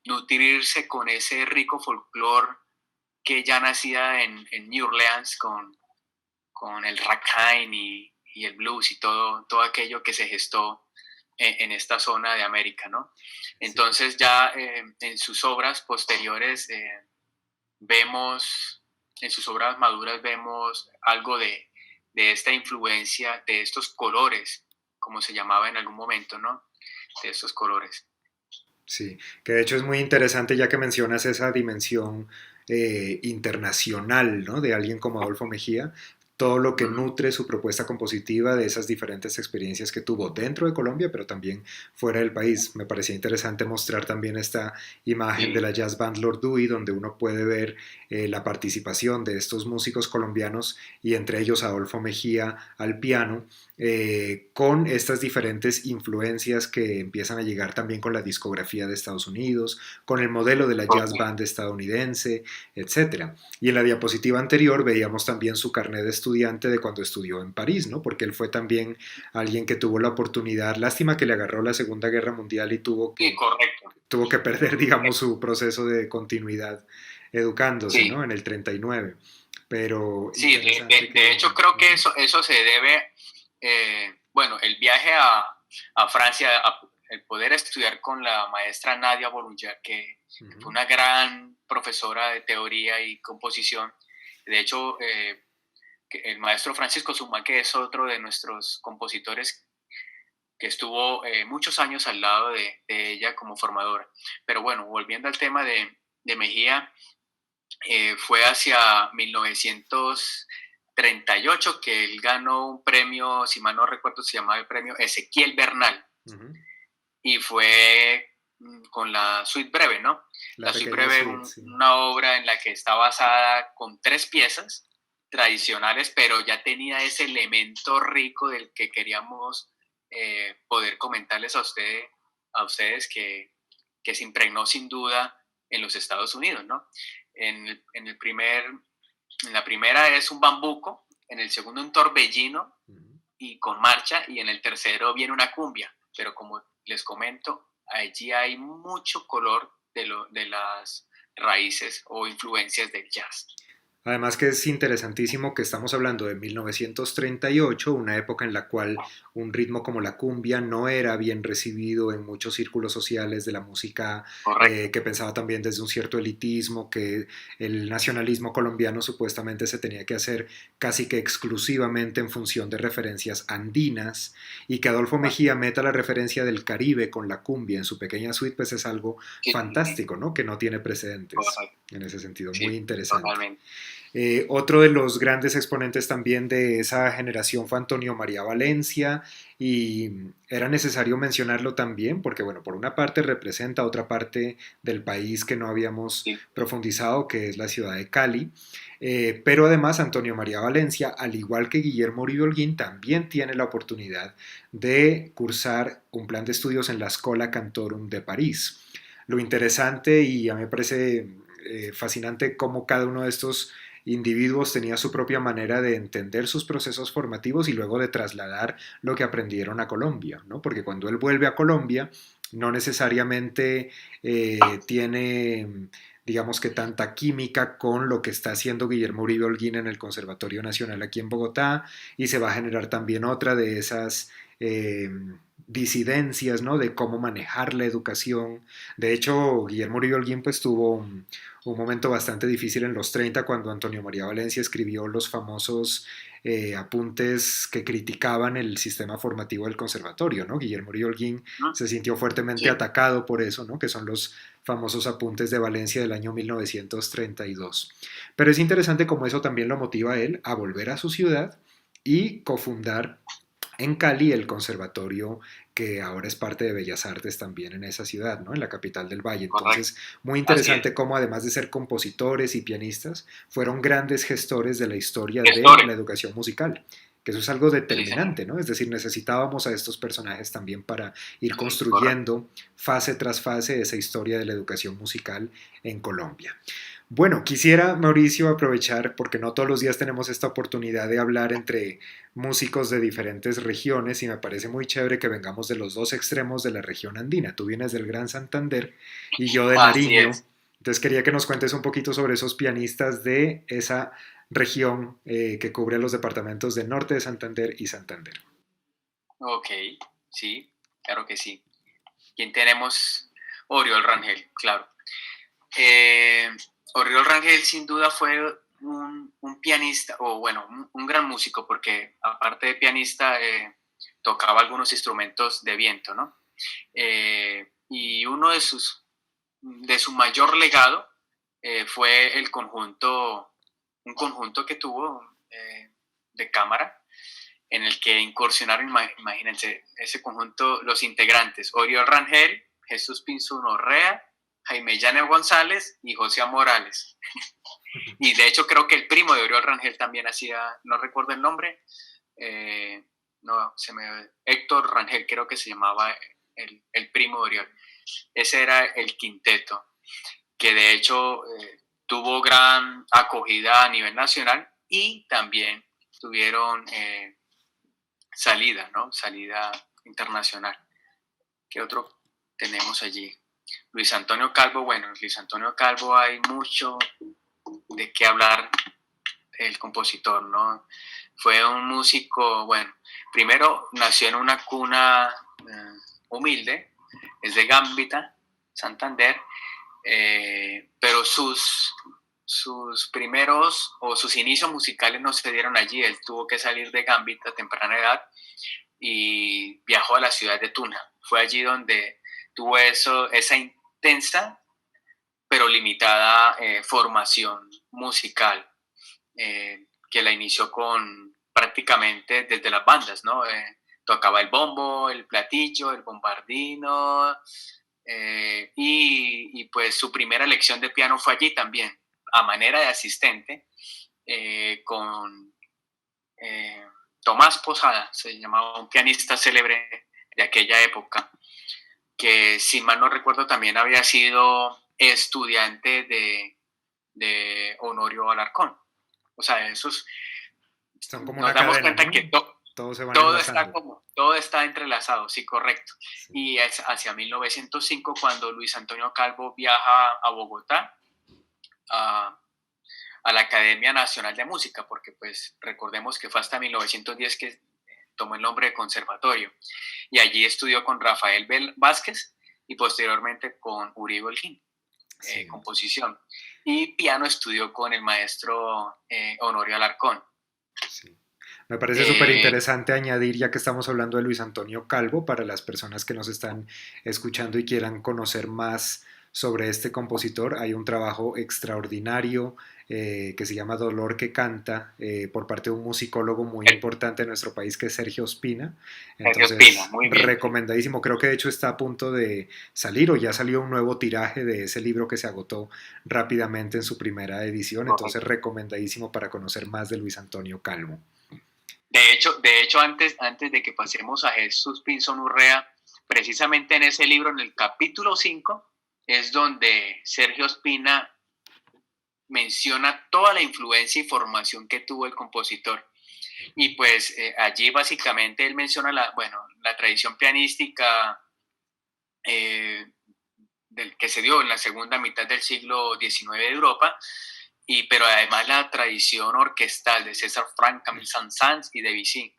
nutrirse con ese rico folclore que ya nacía en New Orleans con el ragtime y el blues y todo aquello que se gestó en esta zona de América, ¿no? Sí. Entonces ya en sus obras posteriores vemos, en sus obras maduras vemos algo de esta influencia, de estos colores, como se llamaba en algún momento, ¿no? De estos colores. Sí, que de hecho es muy interesante ya que mencionas esa dimensión internacional, ¿no? De alguien como Adolfo Mejía, todo lo que Uh -huh. nutre su propuesta compositiva de esas diferentes experiencias que tuvo dentro de Colombia, pero también fuera del país. Me parecía interesante mostrar también esta imagen de Sí. la Jazz Band Lord Dewey, donde uno puede ver la participación de estos músicos colombianos y entre ellos Adolfo Mejía al piano, con estas diferentes influencias que empiezan a llegar también con la discografía de Estados Unidos, con el modelo de la jazz Okay. band estadounidense, etcétera. Y en la diapositiva anterior veíamos también su carnet de estudiante de cuando estudió en París, ¿no? Porque él fue también alguien que tuvo la oportunidad, lástima que le agarró la Segunda Guerra Mundial y Sí, correcto. tuvo que perder, digamos, su proceso de continuidad educándose, Sí, ¿no? En el 39. Pero sí, interesante de que... hecho creo que Uh-huh, eso se debe, bueno, el viaje a Francia, el poder estudiar con la maestra Nadia Boulanger, que fue uh-huh, una gran profesora de teoría y composición. De hecho, el maestro Francisco Sumán, que es otro de nuestros compositores que estuvo muchos años al lado de ella como formadora. Pero bueno, volviendo al tema de Mejía, fue hacia 1930 38, que él ganó un premio, si mal no recuerdo, se llamaba el premio Ezequiel Bernal. Uh-huh. Y fue con la suite breve, ¿no? La suite breve, sí. Una obra en la que está basada con 3 piezas tradicionales, pero ya tenía ese elemento rico del que queríamos poder comentarles a ustedes que se impregnó sin duda en los Estados Unidos, ¿no? En la primera es un bambuco, en el segundo un torbellino y con marcha, y en el tercero viene una cumbia, pero como les comento, allí hay mucho color de las raíces o influencias del jazz. Además que es interesantísimo que estamos hablando de 1938, una época en la cual un ritmo como la cumbia no era bien recibido en muchos círculos sociales de la música, que pensaba también desde un cierto elitismo, que el nacionalismo colombiano supuestamente se tenía que hacer casi que exclusivamente en función de referencias andinas, y que Adolfo Mejía meta la referencia del Caribe con la cumbia en su pequeña suite, pues es algo fantástico, ¿no? Que no tiene precedentes en ese sentido, muy interesante. Totalmente. Otro de los grandes exponentes también de esa generación fue Antonio María Valencia, y era necesario mencionarlo también porque, bueno, por una parte representa otra parte del país que no habíamos profundizado, que es la ciudad de Cali, pero además Antonio María Valencia, al igual que Guillermo Uribe Holguín, también tiene la oportunidad de cursar un plan de estudios en la Schola Cantorum de París. Lo interesante, y a mí me parece fascinante cómo cada uno de estos individuos tenía su propia manera de entender sus procesos formativos y luego de trasladar lo que aprendieron a Colombia, ¿no? Porque cuando él vuelve a Colombia no necesariamente tiene, digamos que tanta química con lo que está haciendo Guillermo Uribe Holguín en el Conservatorio Nacional aquí en Bogotá, y se va a generar también otra de esas disidencias, ¿no? De cómo manejar la educación. De hecho, Guillermo Uribe Holguín pues tuvo un momento bastante difícil en los 30 cuando Antonio María Valencia escribió los famosos apuntes que criticaban el sistema formativo del conservatorio, ¿no? Guillermo Uribe Holguín se sintió fuertemente atacado por eso, ¿no? Que son los famosos apuntes de Valencia del año 1932. Pero es interesante cómo eso también lo motiva a él a volver a su ciudad y cofundar en Cali el conservatorio que ahora es parte de Bellas Artes también en esa ciudad, ¿no? En la capital del Valle. Entonces, muy interesante cómo además de ser compositores y pianistas, fueron grandes gestores de la historia de la educación musical, que eso es algo determinante, ¿no? Es decir, necesitábamos a estos personajes también para ir construyendo fase tras fase esa historia de la educación musical en Colombia. Bueno, quisiera, Mauricio, aprovechar, porque no todos los días tenemos esta oportunidad de hablar entre músicos de diferentes regiones, y me parece muy chévere que vengamos de los dos extremos de la región andina. Tú vienes del Gran Santander y yo de Nariño. Entonces quería que nos cuentes un poquito sobre esos pianistas de esa región que cubre los departamentos del norte de Santander y Santander. Ok, sí, claro que sí. ¿Quién tenemos? Oriol Rangel, claro. Oriol Rangel sin duda fue un pianista, o bueno, un gran músico, porque aparte de pianista tocaba algunos instrumentos de viento, ¿no? Y uno de su mayor legado fue un conjunto que tuvo de cámara, en el que incursionaron, imagínense, ese conjunto, los integrantes, Oriol Rangel, Jesús Pinzón Urrea, Jaime Llaner González y José Morales. Y de hecho creo que el primo de Oriol Rangel también hacía, no recuerdo el nombre, Héctor Rangel creo que se llamaba el primo de Oriol. Ese era el quinteto, que de hecho tuvo gran acogida a nivel nacional y también tuvieron salida internacional. ¿Qué otro tenemos allí? Luis Antonio Calvo, bueno, Luis Antonio Calvo hay mucho de qué hablar, el compositor, ¿no? Fue un músico, bueno, primero nació en una cuna humilde, es de Gambita, Santander, pero sus primeros o sus inicios musicales no se dieron allí. Él tuvo que salir de Gambita a temprana edad y viajó a la ciudad de Tuna. Fue allí donde tuvo esa intensa pero limitada formación musical. que la inició con prácticamente desde las bandas, ¿no? Tocaba el bombo, el platillo, el bombardino, y pues su primera lección de piano fue allí también, a manera de asistente, con eh, Tomás Posada, se llamaba, un pianista célebre de aquella época, que si mal no recuerdo también había sido estudiante de Honorio Alarcón. O sea, esos, Son como nos una damos cadena, cuenta ¿no? que Todos se van todo está enlazando. como, todo está entrelazado, sí, correcto. Sí, Y es hacia 1905 cuando Luis Antonio Calvo viaja a Bogotá, a, a la Academia Nacional de Música, porque pues recordemos que fue hasta 1910 que tomó el nombre de conservatorio, y allí estudió con Rafael Vázquez y posteriormente con Uribe Holguín, sí, composición, y piano estudió con el maestro Honorio Alarcón. sí. Me parece súper Eh, interesante añadir, ya que estamos hablando de Luis Antonio Calvo, para las personas que nos están escuchando y quieran conocer más sobre este compositor, hay un trabajo extraordinario que se llama Dolor que canta, por parte de un musicólogo muy importante de nuestro país que es Sergio Ospina. Sergio Espina, Entonces, muy bien, sí. recomendadísimo. Creo que de hecho está a punto de salir o ya salió un nuevo tiraje de ese libro que se agotó rápidamente en su primera edición. Entonces, Correcto. recomendadísimo para conocer más de Luis Antonio Calvo. De hecho antes de que pasemos a Jesús Pinzón Urrea, precisamente en ese libro, en el capítulo 5, es donde Sergio Espina menciona toda la influencia y formación que tuvo el compositor. Y pues allí básicamente él menciona la tradición pianística del que se dio en la segunda mitad del siglo XIX de Europa, pero además la tradición orquestal de César Franck, Camille Saint-Saëns y Debussy.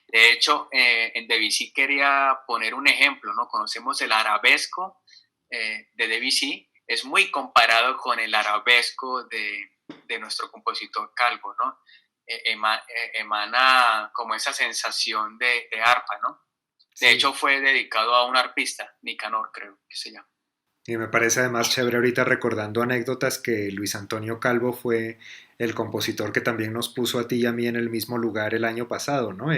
De hecho, en Debussy quería poner un ejemplo, ¿no? Conocemos el arabesco de Debussy, es muy comparado con el arabesco de nuestro compositor Calvo, ¿no? Emana como esa sensación de arpa, ¿no? De hecho, Sí, fue dedicado a un arpista, Nicanor, creo que se llama. y me parece además chévere ahorita recordando anécdotas que Luis Antonio Calvo fue el compositor que también nos puso a ti y a mí en el mismo lugar el año pasado, ¿no?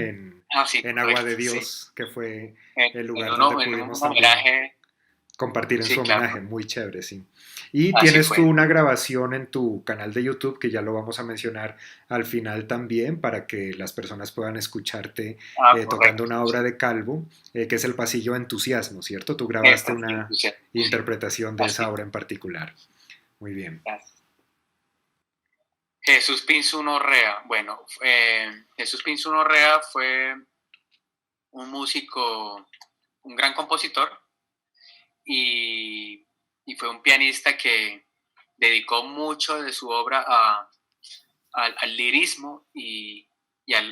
Ah, sí, En Agua correcto, de sí. Dios, que fue En, el en lugar donde uno, en un pudimos también homenaje, compartir en su sí, claro, homenaje, muy chévere, sí. Y así tienes tú fue. una grabación en tu canal de YouTube que ya lo vamos a mencionar al final también para que las personas puedan escucharte Ah, tocando correcto, una obra sí. de Calvo, que es el Pasillo Entusiasmo, ¿cierto? Tú grabaste Epa, sí, una sí, interpretación de esa así. obra en particular. Muy bien. Así. Jesús Pinzón Orrea. Bueno, Jesús Pinzón Orrea fue un músico, un gran compositor y, y fue un pianista que dedicó mucho de su obra al lirismo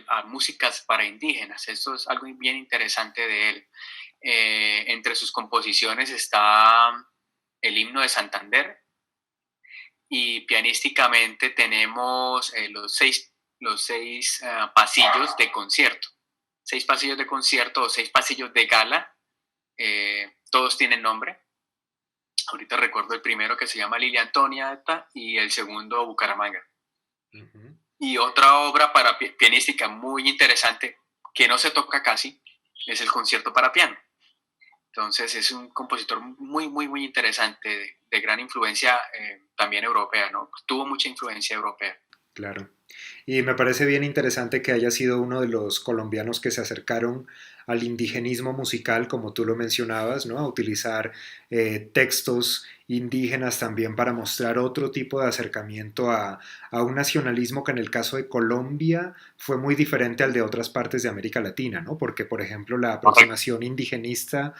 a músicas para indígenas. Esto es algo bien interesante de él. Entre sus composiciones está el himno de Santander y pianísticamente tenemos los seis pasillos de concierto. 6 pasillos de concierto o 6 pasillos de gala. Todos tienen nombre. Ahorita recuerdo el primero que se llama Lilia Antoniata y el segundo Bucaramanga. Ujú. Y otra obra para pianística muy interesante que no se toca casi es el concierto para piano. Entonces es un compositor muy, muy, muy interesante, de gran influencia también europea, ¿no? Tuvo mucha influencia europea. Claro. Y me parece bien interesante que haya sido uno de los colombianos que se acercaron al indigenismo musical, como tú lo mencionabas, ¿no? A utilizar textos indígenas también para mostrar otro tipo de acercamiento a un nacionalismo que en el caso de Colombia fue muy diferente al de otras partes de América Latina, ¿no? Porque, por ejemplo, la Correcto. aproximación indigenista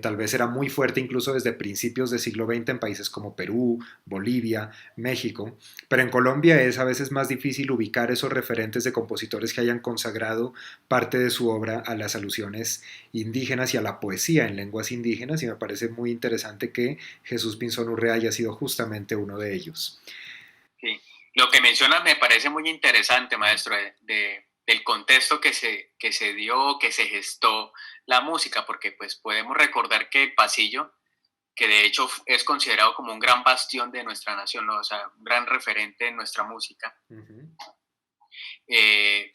tal vez era muy fuerte incluso desde principios del siglo XX en países como Perú, Bolivia, México, pero en Colombia es a veces más difícil ubicar esos referentes de compositores que hayan consagrado parte de su obra a las alusiones indígenas y a la poesía en lenguas indígenas y me parece muy interesante que Jesús Pinzón Urrea haya sido justamente uno de ellos. Sí. Lo que mencionas me parece muy interesante, maestro, del contexto que se dio, que se gestó la música, porque pues podemos recordar que el pasillo, que de hecho es considerado como un gran bastión de nuestra nación, ¿no? O sea, un gran referente en nuestra música, Uh -huh.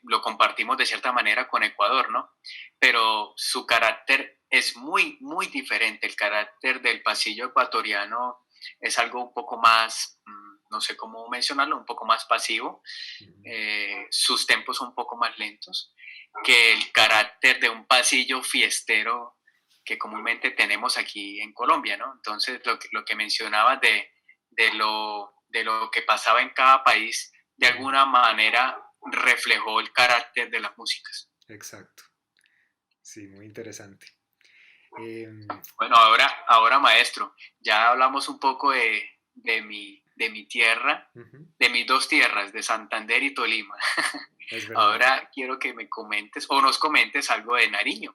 lo compartimos de cierta manera con Ecuador, ¿no? Pero su carácter es muy, muy diferente. El carácter del pasillo ecuatoriano es algo un poco más, no sé cómo mencionarlo, un poco más pasivo. Sus tempos son un poco más lentos que el carácter de un pasillo fiestero que comúnmente tenemos aquí en Colombia, ¿no? Entonces, lo que mencionabas de lo que pasaba en cada país, de alguna manera reflejó el carácter de las músicas. Exacto. Sí, muy interesante. Em, Bueno, ahora maestro, ya hablamos un poco de mi tierra, Ujú, de mis dos tierras, de Santander y Tolima. es verdad. Ahora quiero que me comentes o nos comentes algo de Nariño.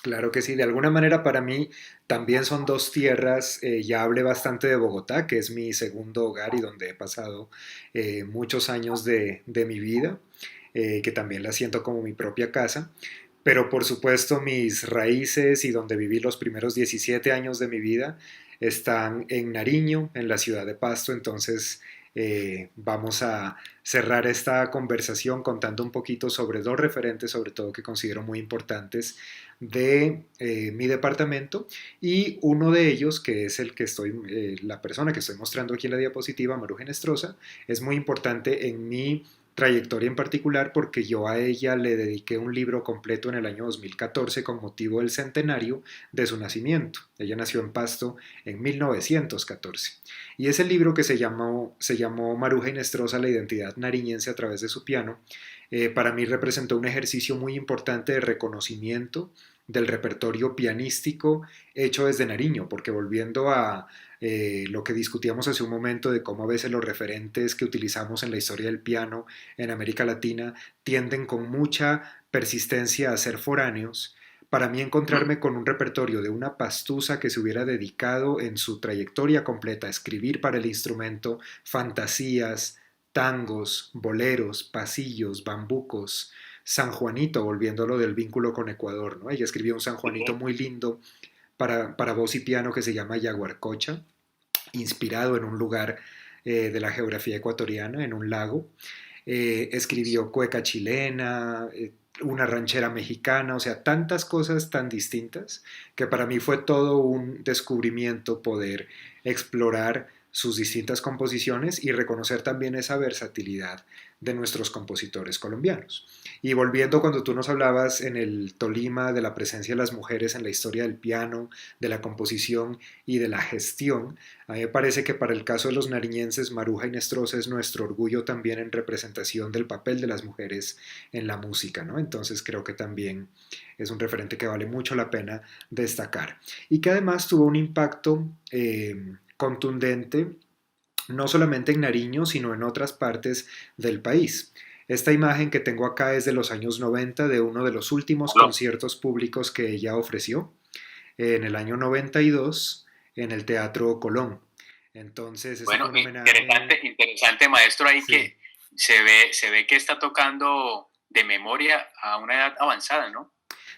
Claro que sí, de alguna manera para mí también son dos tierras. Ya hablé bastante de Bogotá, que es mi segundo hogar y donde he pasado muchos años de mi vida, que también la siento como mi propia casa. Pero por supuesto mis raíces y donde viví los primeros 17 años de mi vida están en Nariño, en la ciudad de Pasto. Entonces vamos a cerrar esta conversación contando un poquito sobre dos referentes, sobre todo que considero muy importantes de mi departamento, y uno de ellos, que es el que estoy, la persona que estoy mostrando aquí en la diapositiva, Maruja Nestrosa, es muy importante en mi trayectoria en particular porque yo a ella le dediqué un libro completo en el año 2014 con motivo del centenario de su nacimiento. Ella nació en Pasto en 1914. Y ese libro que se llamó Maruja Inestrosa, la identidad nariñense a través de su piano, para mí representó un ejercicio muy importante de reconocimiento del repertorio pianístico hecho desde Nariño, porque volviendo a lo que discutíamos hace un momento de cómo a veces los referentes que utilizamos en la historia del piano en América Latina tienden con mucha persistencia a ser foráneos, para mí encontrarme con un repertorio de una pastusa que se hubiera dedicado en su trayectoria completa a escribir para el instrumento fantasías, tangos, boleros, pasillos, bambucos, San Juanito, volviendo a lo del vínculo con Ecuador, ¿no? Ella escribió un San Juanito muy lindo para voz y piano que se llama Yaguarcocha, inspirado en un lugar de la geografía ecuatoriana, en un lago. Escribió cueca chilena, una ranchera mexicana, o sea, tantas cosas tan distintas que para mí fue todo un descubrimiento poder explorar sus distintas composiciones y reconocer también esa versatilidad de nuestros compositores colombianos. Y volviendo cuando tú nos hablabas en el Tolima de la presencia de las mujeres en la historia del piano, de la composición y de la gestión, a mí me parece que para el caso de los nariñenses, Maruja y Nestrosa es nuestro orgullo también en representación del papel de las mujeres en la música, ¿no? Entonces creo que también es un referente que vale mucho la pena destacar. Y que además tuvo un impacto contundente no solamente en Nariño, sino en otras partes del país. Esta imagen que tengo acá es de los años 90 de uno de los últimos conciertos públicos que ella ofreció en el año 92 en el Teatro Colón. Entonces, ese fue Bueno, un homenaje. interesante maestro ahí Sí, que se ve que está tocando de memoria a una edad avanzada, ¿no?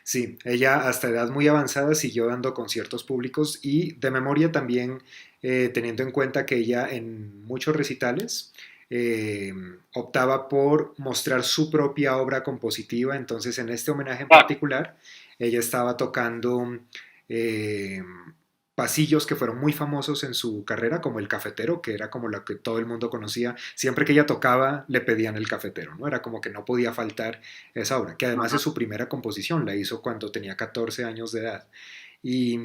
sí, ella hasta edad muy avanzada siguió dando conciertos públicos y de memoria también, teniendo en cuenta que ella en muchos recitales eh, optaba por mostrar su propia obra compositiva. Entonces, en este homenaje en Claro. particular, ella estaba tocando eh, pasillos que fueron muy famosos en su carrera, como el cafetero, que era como lo que todo el mundo conocía. Siempre que ella tocaba, le pedían el cafetero, ¿no? Era como que no podía faltar esa obra, que además es su primera composición, la hizo cuando tenía 14 años de edad. Y,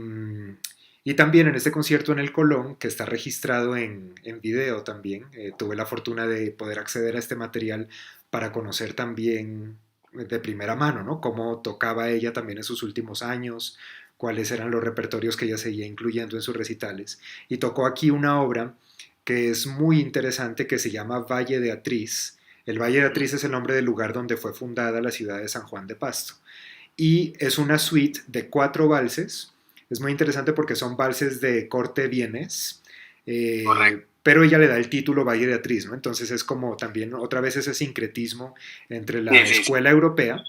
y también en este concierto en el Colón, que está registrado en video también, tuve la fortuna de poder acceder a este material para conocer también de primera mano, ¿no? Cómo tocaba ella también en sus últimos años, cuáles eran los repertorios que ella seguía incluyendo en sus recitales. Y tocó aquí una obra que es muy interesante que se llama Valle de Atriz. El Valle de Atriz es el nombre del lugar donde fue fundada la ciudad de San Juan de Pasto. Y es una suite de 4 valses. Es muy interesante porque son valses de corte vienés, Correcto. pero ella le da el título Valle de Atriz, ¿no? Entonces es como también otra vez ese sincretismo entre Sí, la sí, sí. escuela europea,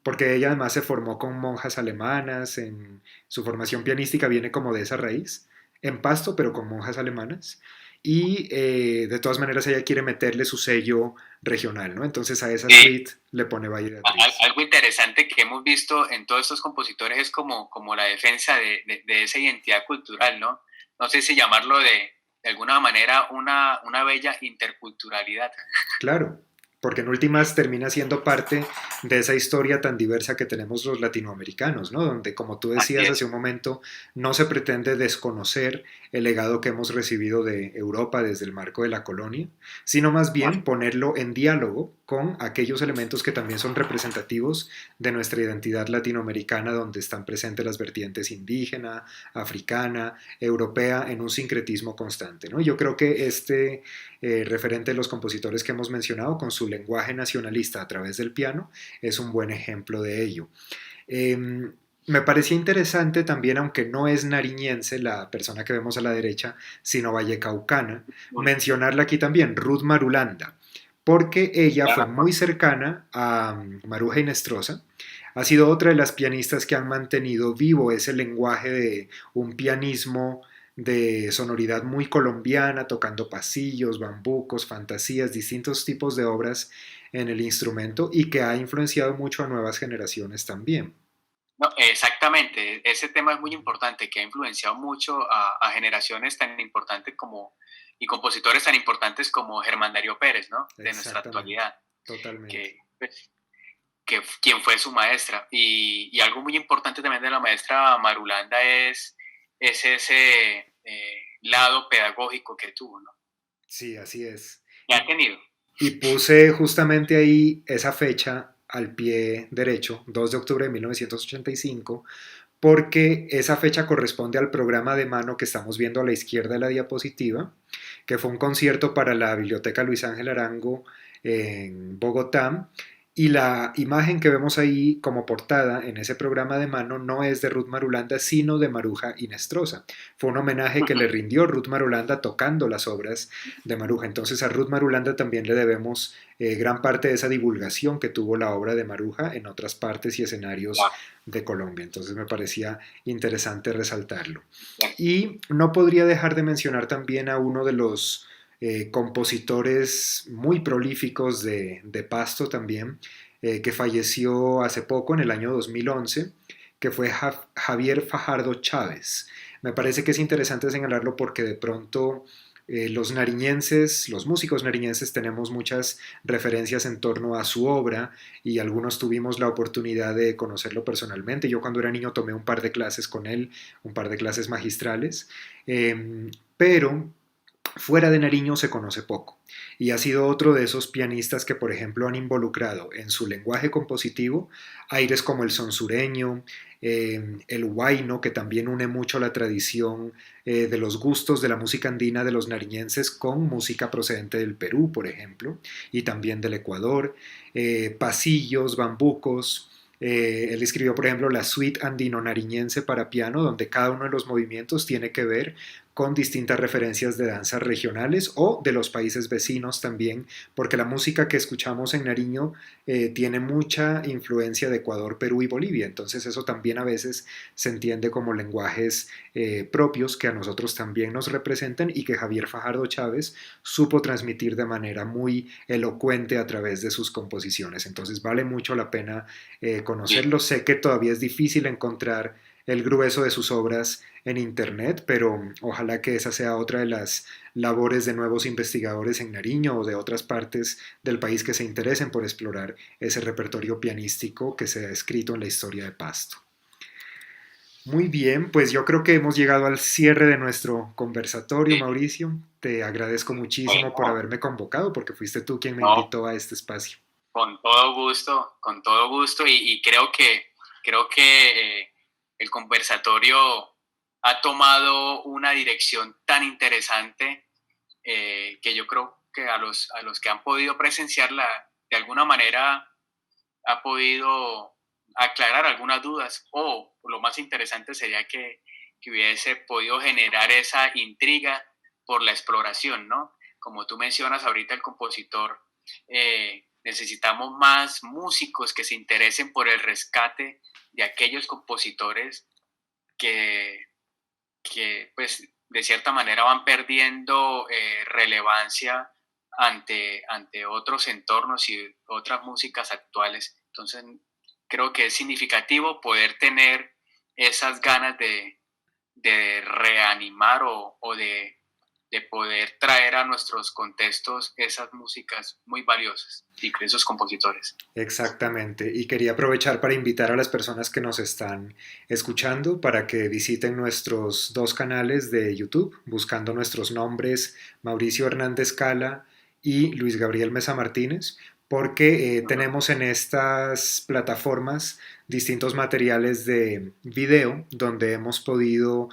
porque ella además se formó con monjas alemanas, en su formación pianística viene como de esa raíz, en Pasto, pero con monjas alemanas, y de todas maneras ella quiere meterle su sello regional, ¿no? Entonces a esa Sí, suite le pone Valle de Atriz. algo interesante que hemos visto en todos estos compositores es como la defensa de esa identidad cultural, ¿no? No sé si llamarlo de alguna manera una bella interculturalidad. Claro, porque en últimas termina siendo parte de esa historia tan diversa que tenemos los latinoamericanos, ¿no? Donde, como tú Así decías hace es. un momento, no se pretende desconocer el legado que hemos recibido de Europa desde el marco de la colonia, sino más bien ponerlo en diálogo con aquellos elementos que también son representativos de nuestra identidad latinoamericana, donde están presentes las vertientes indígena, africana, europea, en un sincretismo constante, ¿no? Yo creo que referente a los compositores que hemos mencionado, con su lenguaje nacionalista a través del piano, es un buen ejemplo de ello. Me parecía interesante también, aunque no es nariñense la persona que vemos a la derecha, sino vallecaucana, mencionarla aquí también, Ruth Marulanda, porque ella fue muy cercana a Maruja Inestrosa. Ha sido otra de las pianistas que han mantenido vivo ese lenguaje de un pianismo de sonoridad muy colombiana, tocando pasillos, bambucos, fantasías, distintos tipos de obras en el instrumento y que ha influenciado mucho a nuevas generaciones también. No, exactamente, ese tema es muy importante, que ha influenciado mucho a generaciones tan importantes como, y compositores tan importantes como Germán Darío Pérez, ¿no? De nuestra Exactamente, actualidad, totalmente. que, pues, quien fue su maestra. Y algo muy importante también de la maestra Marulanda es ese lado pedagógico que tuvo, ¿no? Sí, así es. Que ha tenido. Y puse justamente ahí esa fecha al pie derecho, 2 de octubre de 1985, porque esa fecha corresponde al programa de mano que estamos viendo a la izquierda de la diapositiva, que fue un concierto para la Biblioteca Luis Ángel Arango en Bogotá. Y la imagen que vemos ahí como portada en ese programa de mano no es de Ruth Marulanda, sino de Maruja Inestrosa. Fue un homenaje que le rindió Ruth Marulanda tocando las obras de Maruja. Entonces a Ruth Marulanda también le debemos gran parte de esa divulgación que tuvo la obra de Maruja en otras partes y escenarios de Colombia. Entonces me parecía interesante resaltarlo. Y no podría dejar de mencionar también a uno de los compositores muy prolíficos de Pasto también, que falleció hace poco, en el año 2011, que fue Javier Fajardo Chávez. Me parece que es interesante señalarlo porque de pronto los nariñenses, los músicos nariñenses tenemos muchas referencias en torno a su obra y algunos tuvimos la oportunidad de conocerlo personalmente. Yo cuando era niño tomé un par de clases con él, un par de clases magistrales, pero fuera de Nariño se conoce poco y ha sido otro de esos pianistas que, por ejemplo, han involucrado en su lenguaje compositivo aires como el son sureño, el huayno, que también une mucho la tradición de los gustos de la música andina de los nariñenses con música procedente del Perú, por ejemplo, y también del Ecuador, pasillos, bambucos. Él escribió, por ejemplo, la suite andino-nariñense para piano, donde cada uno de los movimientos tiene que ver con distintas referencias de danzas regionales o de los países vecinos también, porque la música que escuchamos en Nariño tiene mucha influencia de Ecuador, Perú y Bolivia, entonces eso también a veces se entiende como lenguajes propios que a nosotros también nos representan y que Javier Fajardo Chávez supo transmitir de manera muy elocuente a través de sus composiciones, entonces vale mucho la pena Sí. conocerlo, sé que todavía es difícil encontrar el grueso de sus obras en Internet, pero ojalá que esa sea otra de las labores de nuevos investigadores en Nariño o de otras partes del país que se interesen por explorar ese repertorio pianístico que se ha escrito en la historia de Pasto. Muy bien, pues yo creo que hemos llegado al cierre de nuestro conversatorio, Sí. Mauricio. Te agradezco muchísimo por Bueno, haberme convocado, porque fuiste tú quien me no, invitó a este espacio. con todo gusto y creo que el conversatorio ha tomado una dirección tan interesante que yo creo que a los que han podido presenciarla, de alguna manera ha podido aclarar algunas dudas o lo más interesante sería que hubiese podido generar esa intriga por la exploración, ¿no? Como tú mencionas ahorita el compositor, necesitamos más músicos que se interesen por el rescate de aquellos compositores que pues de cierta manera van perdiendo relevancia ante otros entornos y otras músicas actuales. Entonces, creo que es significativo poder tener esas ganas de reanimar o de poder traer a nuestros contextos esas músicas muy valiosas y esos compositores. Exactamente. Y quería aprovechar para invitar a las personas que nos están escuchando para que visiten nuestros dos canales de YouTube, buscando nuestros nombres Mauricio Hernández Cala y Luis Gabriel Mesa Martínez, porque tenemos en estas plataformas distintos materiales de video donde hemos podido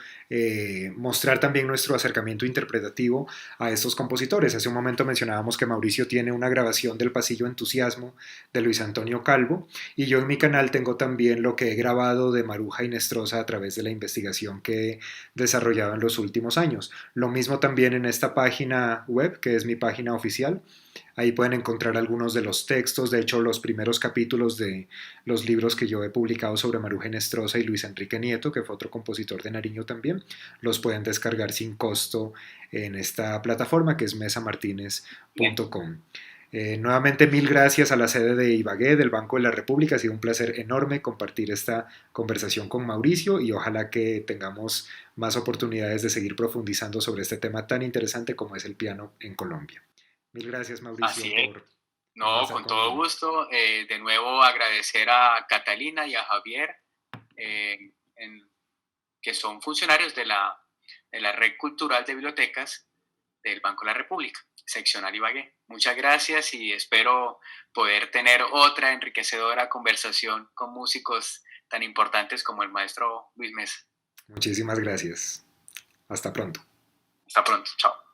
mostrar también nuestro acercamiento interpretativo a estos compositores. Hace un momento mencionábamos que Mauricio tiene una grabación del Pasillo Entusiasmo de Luis Antonio Calvo, y yo en mi canal tengo también lo que he grabado de Maruja Inestrosa a través de la investigación que he desarrollado en los últimos años. Lo mismo también en esta página web, que es mi página oficial. Ahí pueden encontrar algunos de los textos, de hecho los primeros capítulos de los libros que yo he publicado sobre Maruja Inestrosa y Luis Enrique Nieto, que fue otro compositor de Nariño también, los pueden descargar sin costo en esta plataforma que es mesamartinez.com. Nuevamente mil gracias a la sede de Ibagué del Banco de la República. Ha sido un placer enorme compartir esta conversación con Mauricio y ojalá que tengamos más oportunidades de seguir profundizando sobre este tema tan interesante como es el piano en Colombia. Mil gracias, Mauricio, Así es. por No, conversar con todo conmigo. gusto. De nuevo agradecer a Catalina y a Javier, eh, en, que son funcionarios de la Red Cultural de Bibliotecas del Banco de la República, seccional Ibagué. Muchas gracias y espero poder tener otra enriquecedora conversación con músicos tan importantes como el maestro Luis Mesa. Muchísimas gracias. Hasta pronto. Hasta pronto. Chao.